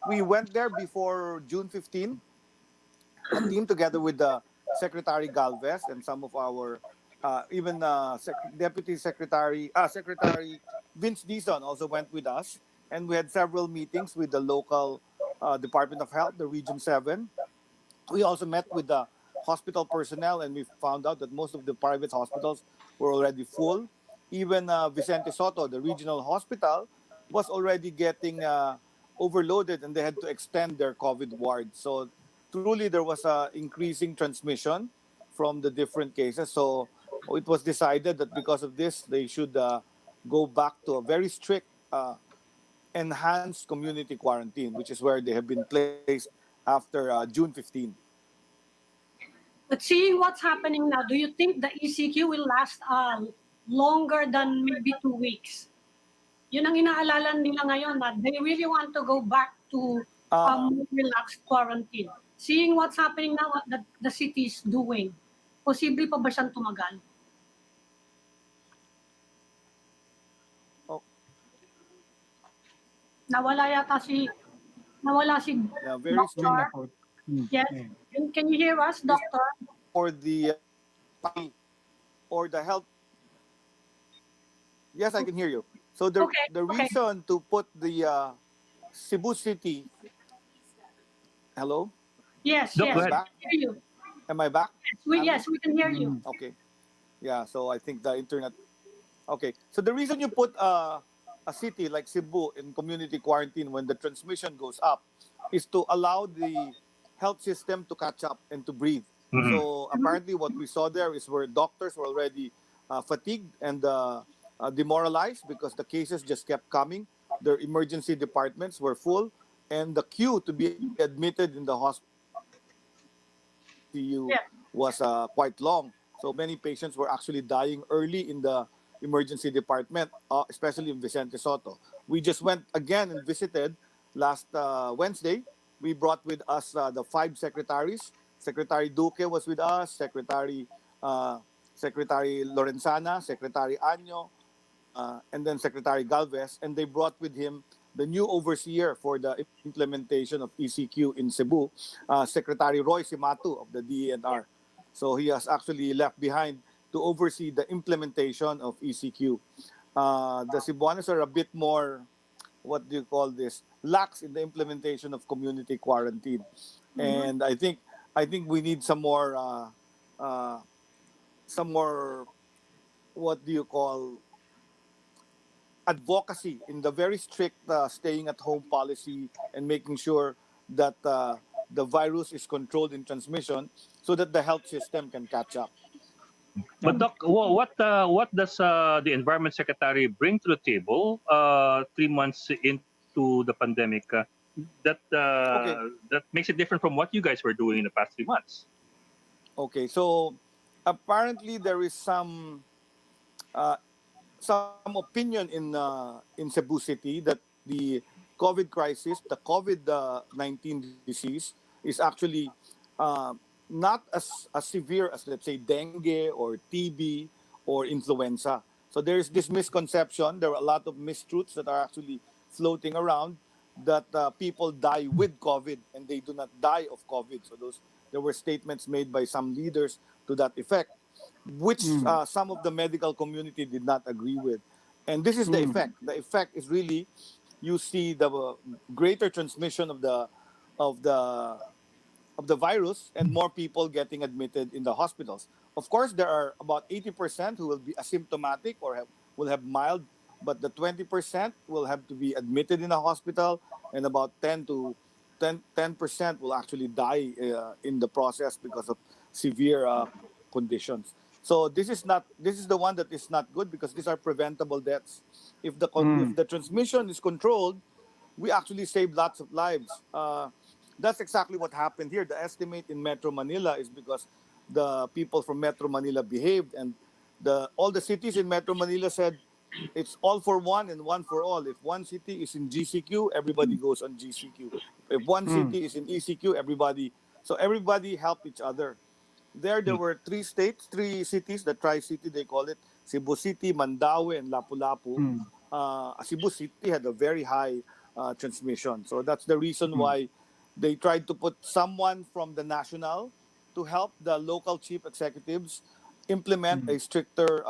We went there before June 15, a team together with the Secretary Galvez and some of our even Deputy Secretary Secretary Vince Dizon also went with us, and we had several meetings with the local Department of Health, the Region 7. We also met with the hospital personnel, and we found out that most of the private hospitals were already full. Even Vicente Soto, the regional hospital, was already getting overloaded, and they had to extend their COVID ward. So truly, there was a increasing transmission from the different cases. So it was decided that because of this, they should go back to a very strict enhanced community quarantine, which is where they have been placed after June 15. But seeing what's happening now, do you think the ECQ will last longer than maybe 2 weeks? Yun ang inaalala nila ngayon na they really want to go back to more relaxed quarantine. Seeing what's happening now, what the city is doing, posible pa ba siyang tumagal? Oh. Nawala si Very strict Doctor. Yes. Can you hear us, Doctor? for the or the health. Yes, I can hear you. So the Okay, the okay. reason to put the Cebu City. Hello, Yes, Doc, yes, go we ahead. can hear you. am I back? Yes, we can hear you. Okay. Yeah. So I think the internet. Okay. So the reason you put a city like Cebu in community quarantine when the transmission goes up is to allow the health system to catch up and to breathe. Mhm. So apparently, what we saw there is where doctors were already fatigued and demoralized because the cases just kept coming. Their emergency departments were full, and the queue to be admitted in the ICU Yeah. was quite long. So many patients were actually dying early in the emergency department, especially in Vicente Soto. We just went again and visited last Wednesday. We brought with us the 5 secretaries. Secretary Duque was with us, Secretary Lorenzana, Secretary Año, and then Secretary Galvez, and they brought with him the new overseer for the implementation of ECQ in Cebu, Secretary Roy Simatu of the DENR. So he has actually left behind to oversee the implementation of ECQ. The Cebuanos are a bit more, what do you call this, lax in the implementation of community quarantine, and I think we need some more, what do you call, advocacy in the very strict staying at home policy and making sure that the virus is controlled in transmission so that the health system can catch up. But Doc, what does the Environment Secretary bring to the table 3 months into the pandemic that Okay. that makes it different from what you guys were doing in the past 3 months? Okay, so apparently there is uh, some opinion in Cebu City that the COVID crisis, the COVID-19 disease, is actually uh, not as severe as, let's say, dengue or TB or influenza. So So there's this misconception. There are a lot of mistruths that are actually floating around that people die with COVID and they do not die of COVID. So those there were statements made by some leaders to that effect, which Mm. some of the medical community did not agree with. And this is the Mm. effect. The effect is really you see the greater transmission of the of the virus and more people getting admitted in the hospitals. Of course, there are about 80% who will be asymptomatic or will have mild, but the 20% will have to be admitted in a hospital, and about 10% will actually die in the process because of severe conditions. So this is the one that is not good because these are preventable deaths. If Mm. the transmission is controlled, we actually save lots of lives. That's exactly what happened here. The estimate in Metro Manila is because the people from Metro Manila behaved, and the all the cities in Metro Manila said it's all for one and one for all. If one city is in GCQ, everybody goes on GCQ. If one Mm. city is in ECQ, everybody helped each other. There Mm. were three cities, the Tri-City they call it, Cebu City, Mandaue, and Lapu-Lapu. Mm. Cebu City had a very high transmission. So that's the reason Mm. why they tried to put someone from the national to help the local chief executives implement Mm. a stricter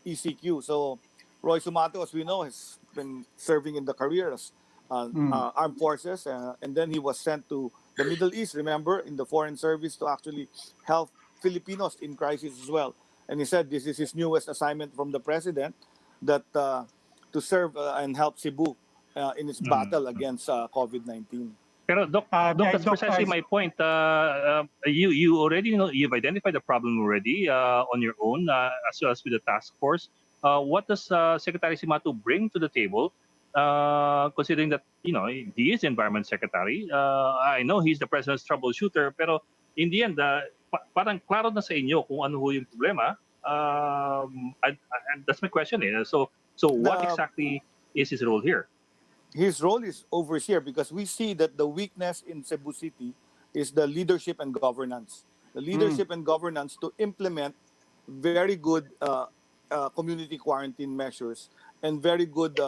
ECQ. So Roy Sumato, as we know, has been serving in the careers Mm. armed forces, and then he was sent to the Middle East. Remember, in the foreign service to actually help Filipinos in crisis as well. And he said this is his newest assignment from the president, that to serve and help Cebu in its Mm. battle against COVID-19. Pero Doc, that's Doc, precisely my point. You already know you've identified the problem already on your own, as well as with the task force. What does Secretary Simato bring to the table? Considering that he is environment secretary, I know he's the president's troubleshooter, pero in the end, parang klaro na sa inyo kung ano ho yung problema. That's my question. So what The exactly is his role here? His role is overseer because we see that the weakness in Cebu City is the leadership and governance. The Mm. leadership and governance to implement very good community quarantine measures and very good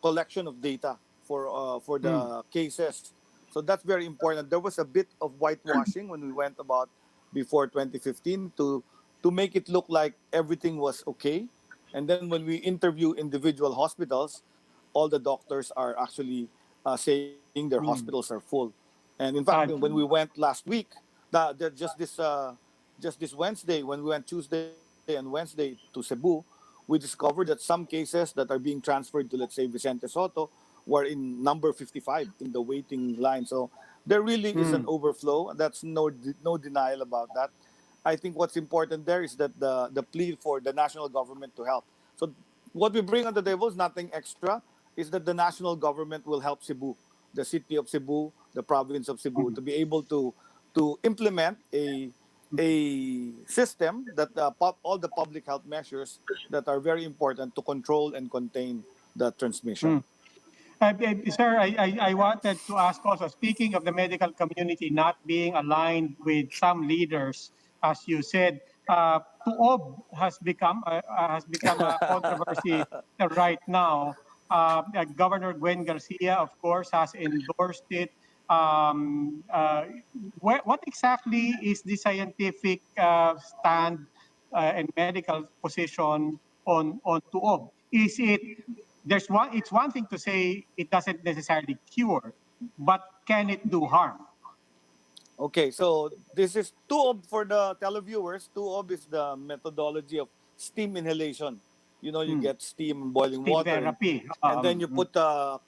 collection of data for Mm. the cases. So that's very important. There was a bit of whitewashing when we went about before 2015 to make it look like everything was okay. And then when we interview individual hospitals, all the doctors are actually saying their hospitals are Mm. full. And in fact, when we Uh, went last week, just this Wednesday, when we went Tuesday and Wednesday to Cebu, we discovered that some cases that are being transferred to, let's say, Vicente Soto were in number 55 in the waiting line. So there really is an mm. overflow. That's no denial about that. I think what's important there is that the plea for the national government to help. So what we bring on the table is nothing extra. Is that the national government will help Cebu, the city of Cebu, the province of Cebu, Mm. to be able to implement a system that all the public health measures that are very important to control and contain the transmission. Mm. Sir, I wanted to ask also, speaking of the medical community not being aligned with some leaders, as you said, Tuob has become a controversy right now. Governor Gwen Garcia, of course, has endorsed it. What exactly is the scientific stand and medical position on Tuob? Is it there's one it's one thing to say it doesn't necessarily cure, but can it do harm? Okay, so this is TUOB for the televiewers. TUOB is the methodology of steam inhalation. You know, you Hmm. get steam, boiling Steam water, therapy. and then you put a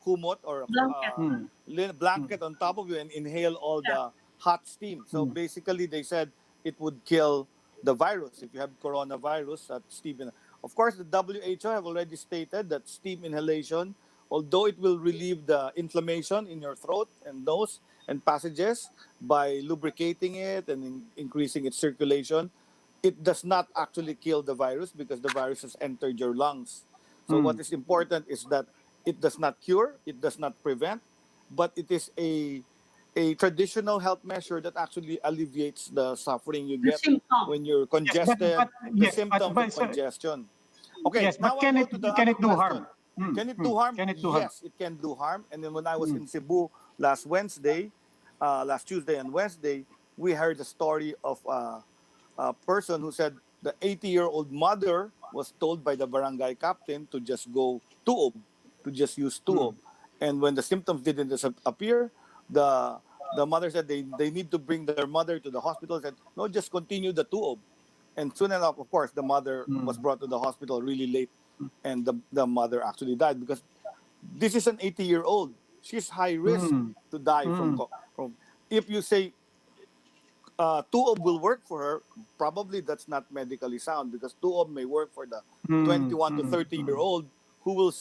kumot or Blanket. Hmm. Hmm. blanket on top of you and inhale all Yeah. the hot steam. So Hmm. basically, they said it would kill the virus if you have coronavirus at steam. Of course, the WHO have already stated that steam inhalation, although it will relieve the inflammation in your throat and nose and passages by lubricating it and increasing its circulation, it does not actually kill the virus because the virus has entered your lungs. So Hmm. what is important is that it does not cure, it does not prevent, but it is a traditional health measure that actually alleviates the suffering you The get symptom. when you're Yes, congested, the yes, symptoms of but so, congestion. Okay, yes, but now I'll go to the can other it do harm? question. Can it do harm? Can it do harm? Yes, it can do harm. And then when I was Mm, in Cebu last Tuesday and Wednesday, we heard the story of a person who said the 80-year-old mother was told by the barangay captain to just go tuob, to just use mm, tuob. And when the symptoms didn't appear, the the mother said they need to bring their mother to the hospital. Said no, just continue the tuob. And soon enough, of course, the mother was mm, brought to the hospital really late, and the mother actually died because this is an 80-year-old. She's high risk mm, to die mm, from. If you say tuob will work for her, probably that's not medically sound because tuob may work for the mm, 21 to mm, 30 year mm. old who will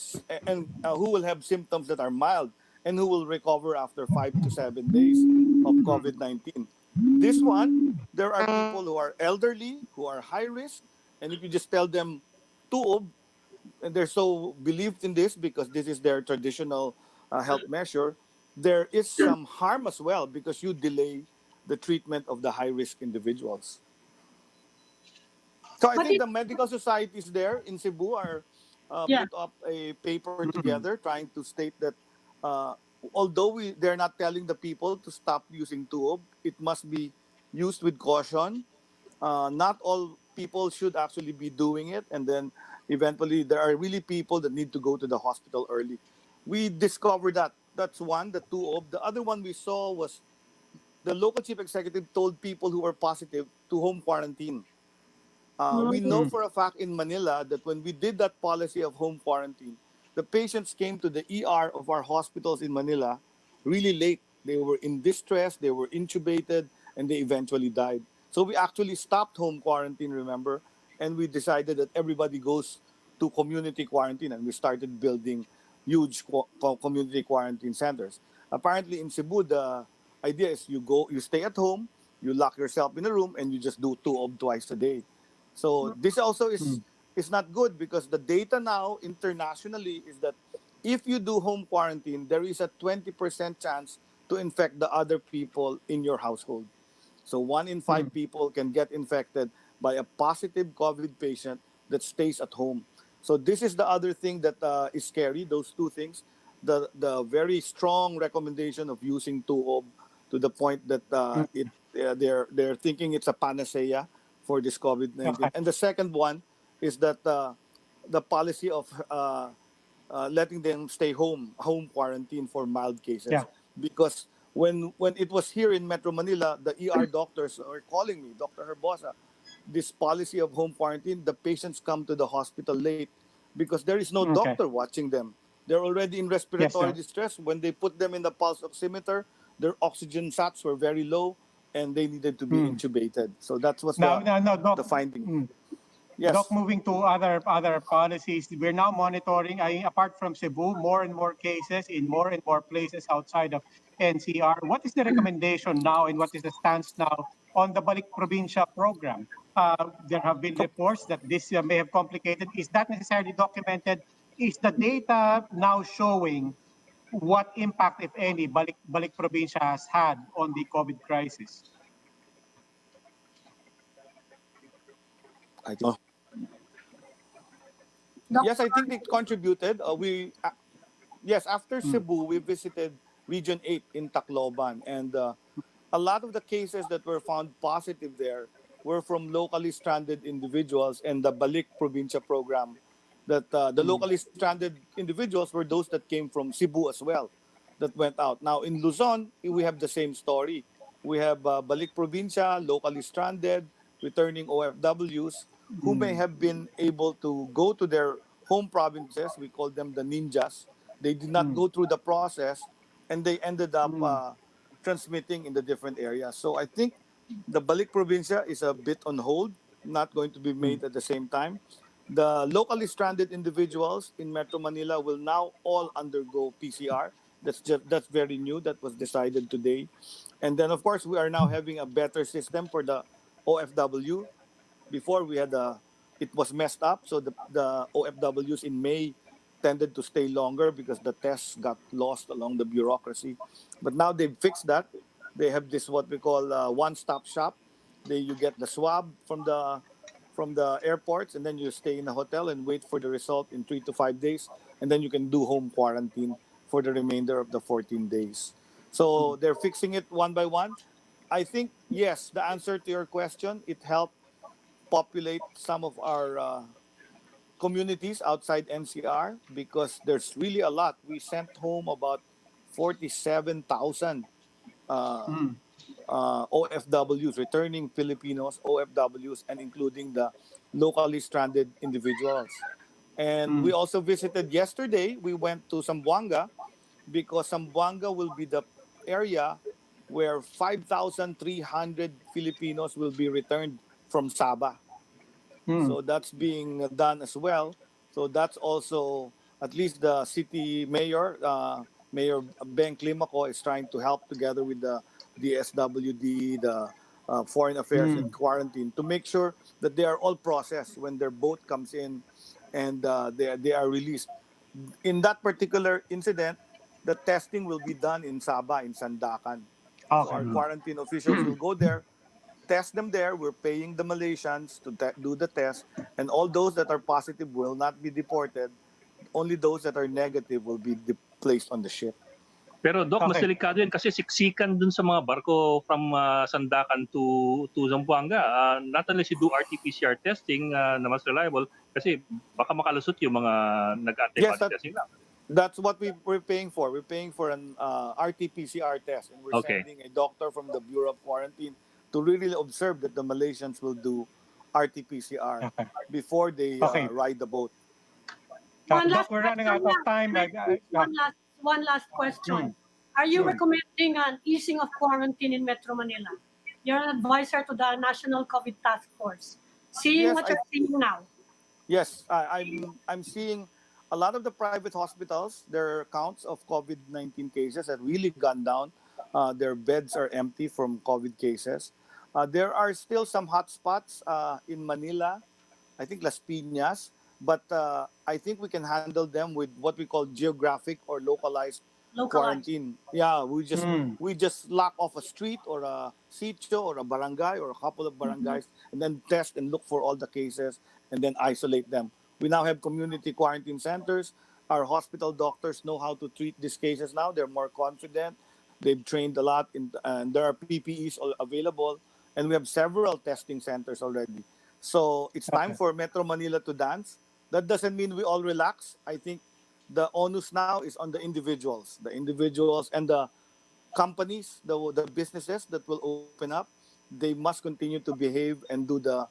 who will have symptoms that are mild and who will recover after 5 to 7 days of COVID-19. This one, there are people who are elderly, who are high risk, and if you just tell them tuob, and they're so believed in this because this is their traditional health measure, there is some harm as well because you delay the treatment of the high risk individuals. So I But think it, the medical societies there in Cebu are yeah, put up a paper Mm, together trying to state that uh, although they're not telling the people to stop using tuob, it must be used with caution. Not all people should actually be doing it, and then eventually there are really people that need to go to the hospital early. We discovered that. That's one. The tuob. The other one we saw was the local chief executive told people who were positive to home quarantine. We mm, know mm, for a fact in Manila that when we did that policy of home quarantine, the patients came to the ER of our hospitals in Manila really late. They were in distress, they were intubated, and they eventually died. So we actually stopped home quarantine, remember? And we decided that everybody goes to community quarantine, and we started building huge community quarantine centers. Apparently in Cebu, the idea is you stay at home, you lock yourself in a room, and you just do two of twice a day. So this also mm, is not good because the data now internationally is that if you do home quarantine, there is a 20% chance to infect the other people in your household. So one in mm. five people can get infected by a positive COVID patient that stays at home. So this is the other thing that is scary. Those two things, the very strong recommendation of using tuob to the point that Mm. it they're thinking it's a panacea for this COVID-19. Okay. And the second one is that the policy of letting them stay home quarantine for mild cases, Yeah. because when it was here in Metro Manila, the ER doctors are calling me, Dr. Herbosa, this policy of home quarantine, the patients come to the hospital late because there is no Okay. doctor watching them. They're already in Yes. respiratory distress. When they put them in the pulse oximeter, their oxygen sats were very low and they needed to be Mm. intubated. So that was Now, the Doc. finding. Mm. Doc, Yes. moving to other policies, we're now monitoring. Apart from Cebu, more and more cases in more and more places outside of NCR. What is the recommendation now, and what is the stance now on the Balik Probinsya program? There have been reports that this may have complicated. Is that necessarily documented? Is the data now showing what impact, if any, Balik Probinsya has had on the COVID crisis? I think. Yes, I think Doctor, they contributed. Yes, after Mm, Cebu, we visited Region 8 in Tacloban, and a lot of the cases that were found positive there were from locally stranded individuals and the Balik Provincia program. That the mm, locally stranded individuals were those that came from Cebu as well, that went out. Now in Luzon, we have the same story. We have Balik Provincia, locally stranded, returning OFWs who may mm, have been able to go to their home provinces. We call them the ninjas. They did not mm, go through the process, and they ended up mm, transmitting in the different areas. So I think the Balik Provincia is a bit on hold, not going to be mm. made at the same time. The locally stranded individuals in Metro Manila will now all undergo PCR. That's very new. That was decided today. And then of course we are now having a better system for the OFW. Before we had it was messed up. So the OFWs in May tended to stay longer because the tests got lost along the bureaucracy. But now they've fixed that. They have this what we call one-stop shop. You get the swab from the airports, and then you stay in a hotel and wait for the result in 3 to 5 days, and then you can do home quarantine for the remainder of the 14 days. So they're fixing it one by one. I think yes, the answer to your question, it helped populate some of our communities outside NCR because there's really a lot. We sent home about 47,000 uh, Mm. OFWs, returning Filipinos, OFWs, and including the locally stranded individuals. And we Mm. also visited yesterday, we went to Zamboanga because Zamboanga will be the area where 5,300 Filipinos will be returned from Sabah. Mm. So that's being done as well. So that's also at least the city mayor, Mayor Ben Climaco, is trying to help together with the DSWD, the Foreign Affairs and Mm. Quarantine, to make sure that they are all processed when their boat comes in and they are released. In that particular incident, the testing will be done in Sabah, in Sandakan. So Okay. our quarantine officials will go there, test them there. We're paying the Malaysians to do the test, and all those that are positive will not be deported. Only those that are negative will be placed on the ship. Pero Doc, mas Okay. delikado yun kasi siksikan dun sa mga barko from Sandakan to Zamboanga. Not unless you do RT-PCR testing na mas reliable kasi baka makalusot yung mga Yes, nag-antibody testing lang. that's what we're paying for. We're paying for an RT-PCR test, and we're Okay. sending a doctor from the Bureau of Quarantine to really observe that the Malaysians will do RT-PCR Okay. before they Okay. ride the boat. One Doc, last we're running question out of lang. time. One last Hmm. question. Are you Sure. recommending an easing of quarantine in Metro Manila? You're an advisor to the National COVID Task Force. Seeing Yes, what you're seeing now. yes, I'm seeing a lot of the private hospitals. Their counts of COVID-19 cases have really gone down. Their beds are empty from COVID cases. There are still some hotspots in Manila, I think Las Piñas, but I think we can handle them with what we call geographic or localized Localized. quarantine. Yeah, Hmm. we just lock off a street or a sitio or a barangay or a couple of barangays and then test and look for all the cases and then isolate them. We now have community quarantine centers. Our hospital doctors know how to treat these cases now. They're more confident. They've trained a lot, and there are PPEs available, and we have several testing centers already. So it's time Okay. for Metro Manila to dance. That doesn't mean we all relax. I think the onus now is on the individuals and the companies, the businesses that will open up. They must continue to behave and do the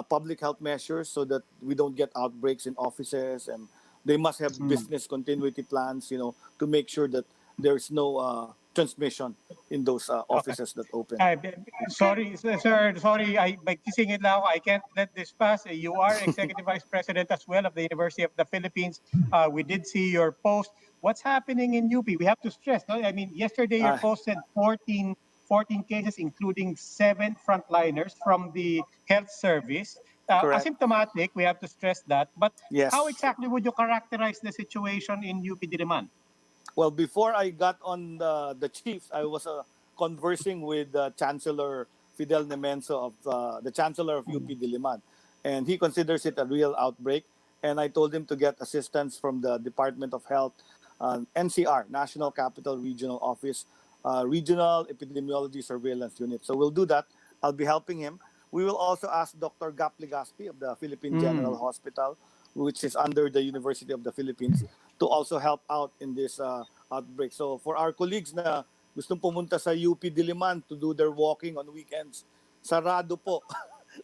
public health measures so that we don't get outbreaks in offices, and they must have Hmm. business continuity plans, to make sure that there is no transmission in those Okay. offices that open. Sorry, sir. Sorry, by kissing it now, I can't let this pass. You are Executive Vice President as well of the University of the Philippines. We did see your post. What's happening in UP? We have to stress. No? I mean, yesterday your Uh, post said 14 cases, including 7 frontliners from the health service. Correct. Asymptomatic, we have to stress that. But how Yes. exactly would you characterize the situation in UP Diliman? Well, before I got on the Chiefs, I was conversing with Chancellor Fidel Nemenso of the Chancellor of UP Diliman, and he considers it a real outbreak. And I told him to get assistance from the Department of Health, NCR, National Capital Regional Office, Regional Epidemiology Surveillance Unit. So we'll do that. I'll be helping him. We will also ask Dr. Gap Legaspi of the Philippine Mm. General Hospital, which is under the University of the Philippines, to also help out in this outbreak. So for our colleagues na gustong pumunta sa UP Diliman to do their walking on weekends, sarado po.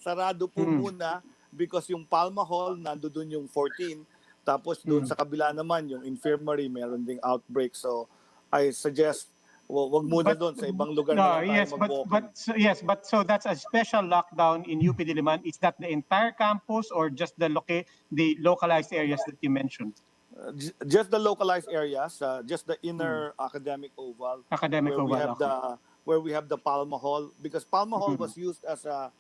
Sarado po Mm. muna because yung Palma Hall, nando dun yung 14. Tapos doon sa kabila naman, yung infirmary, meron ding outbreak. So I suggest, wag muna But doon. Sa ibang lugar na no, lang tayo yes, mag-walking. but so that's a special lockdown in UP Diliman. Is that the entire campus or just the localized areas that you mentioned? Just the localized areas, just the Hmm. inner academic oval, Academic where we oval, have okay. the Palma Hall, because Palma Hall Hmm. was used as a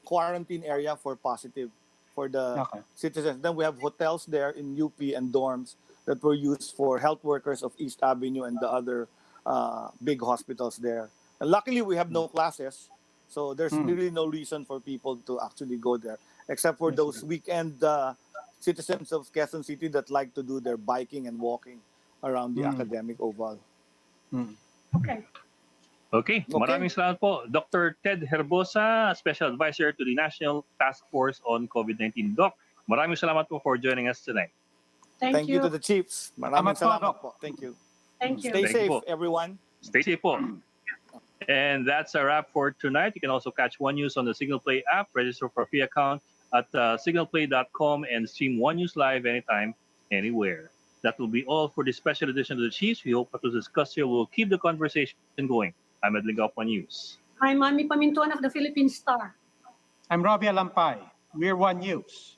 quarantine area for positive for the Okay. citizens. Then we have hotels there in UP and dorms that were used for health workers of East Avenue and the other big hospitals there. And luckily, we have no classes, so there's really no reason for people to actually go there, except for Yes, those sir. weekend citizens of Quezon City that like to do their biking and walking around the academic oval. Okay. Okay, Okay. maraming salamat po. Dr. Ted Herbosa, Special Advisor to the National Task Force on COVID-19. Doc, maraming salamat po for joining us tonight. Thank You you. to the chiefs. Maraming Salamat po, salamat Doc. po. Thank you. Thank you. Stay Thank you safe, po. everyone. Stay safe po. And that's a wrap for tonight. You can also catch One News on the Signal Play app. Register for a free account at signalplay.com and stream One News live anytime, anywhere. That will be all for this special edition of the Chiefs. We hope that to discuss here will keep the conversation going. I'm Edling of One News. I'm Mami Pamintuan of the Philippine Star. I'm Robbie Alampay. We're One News.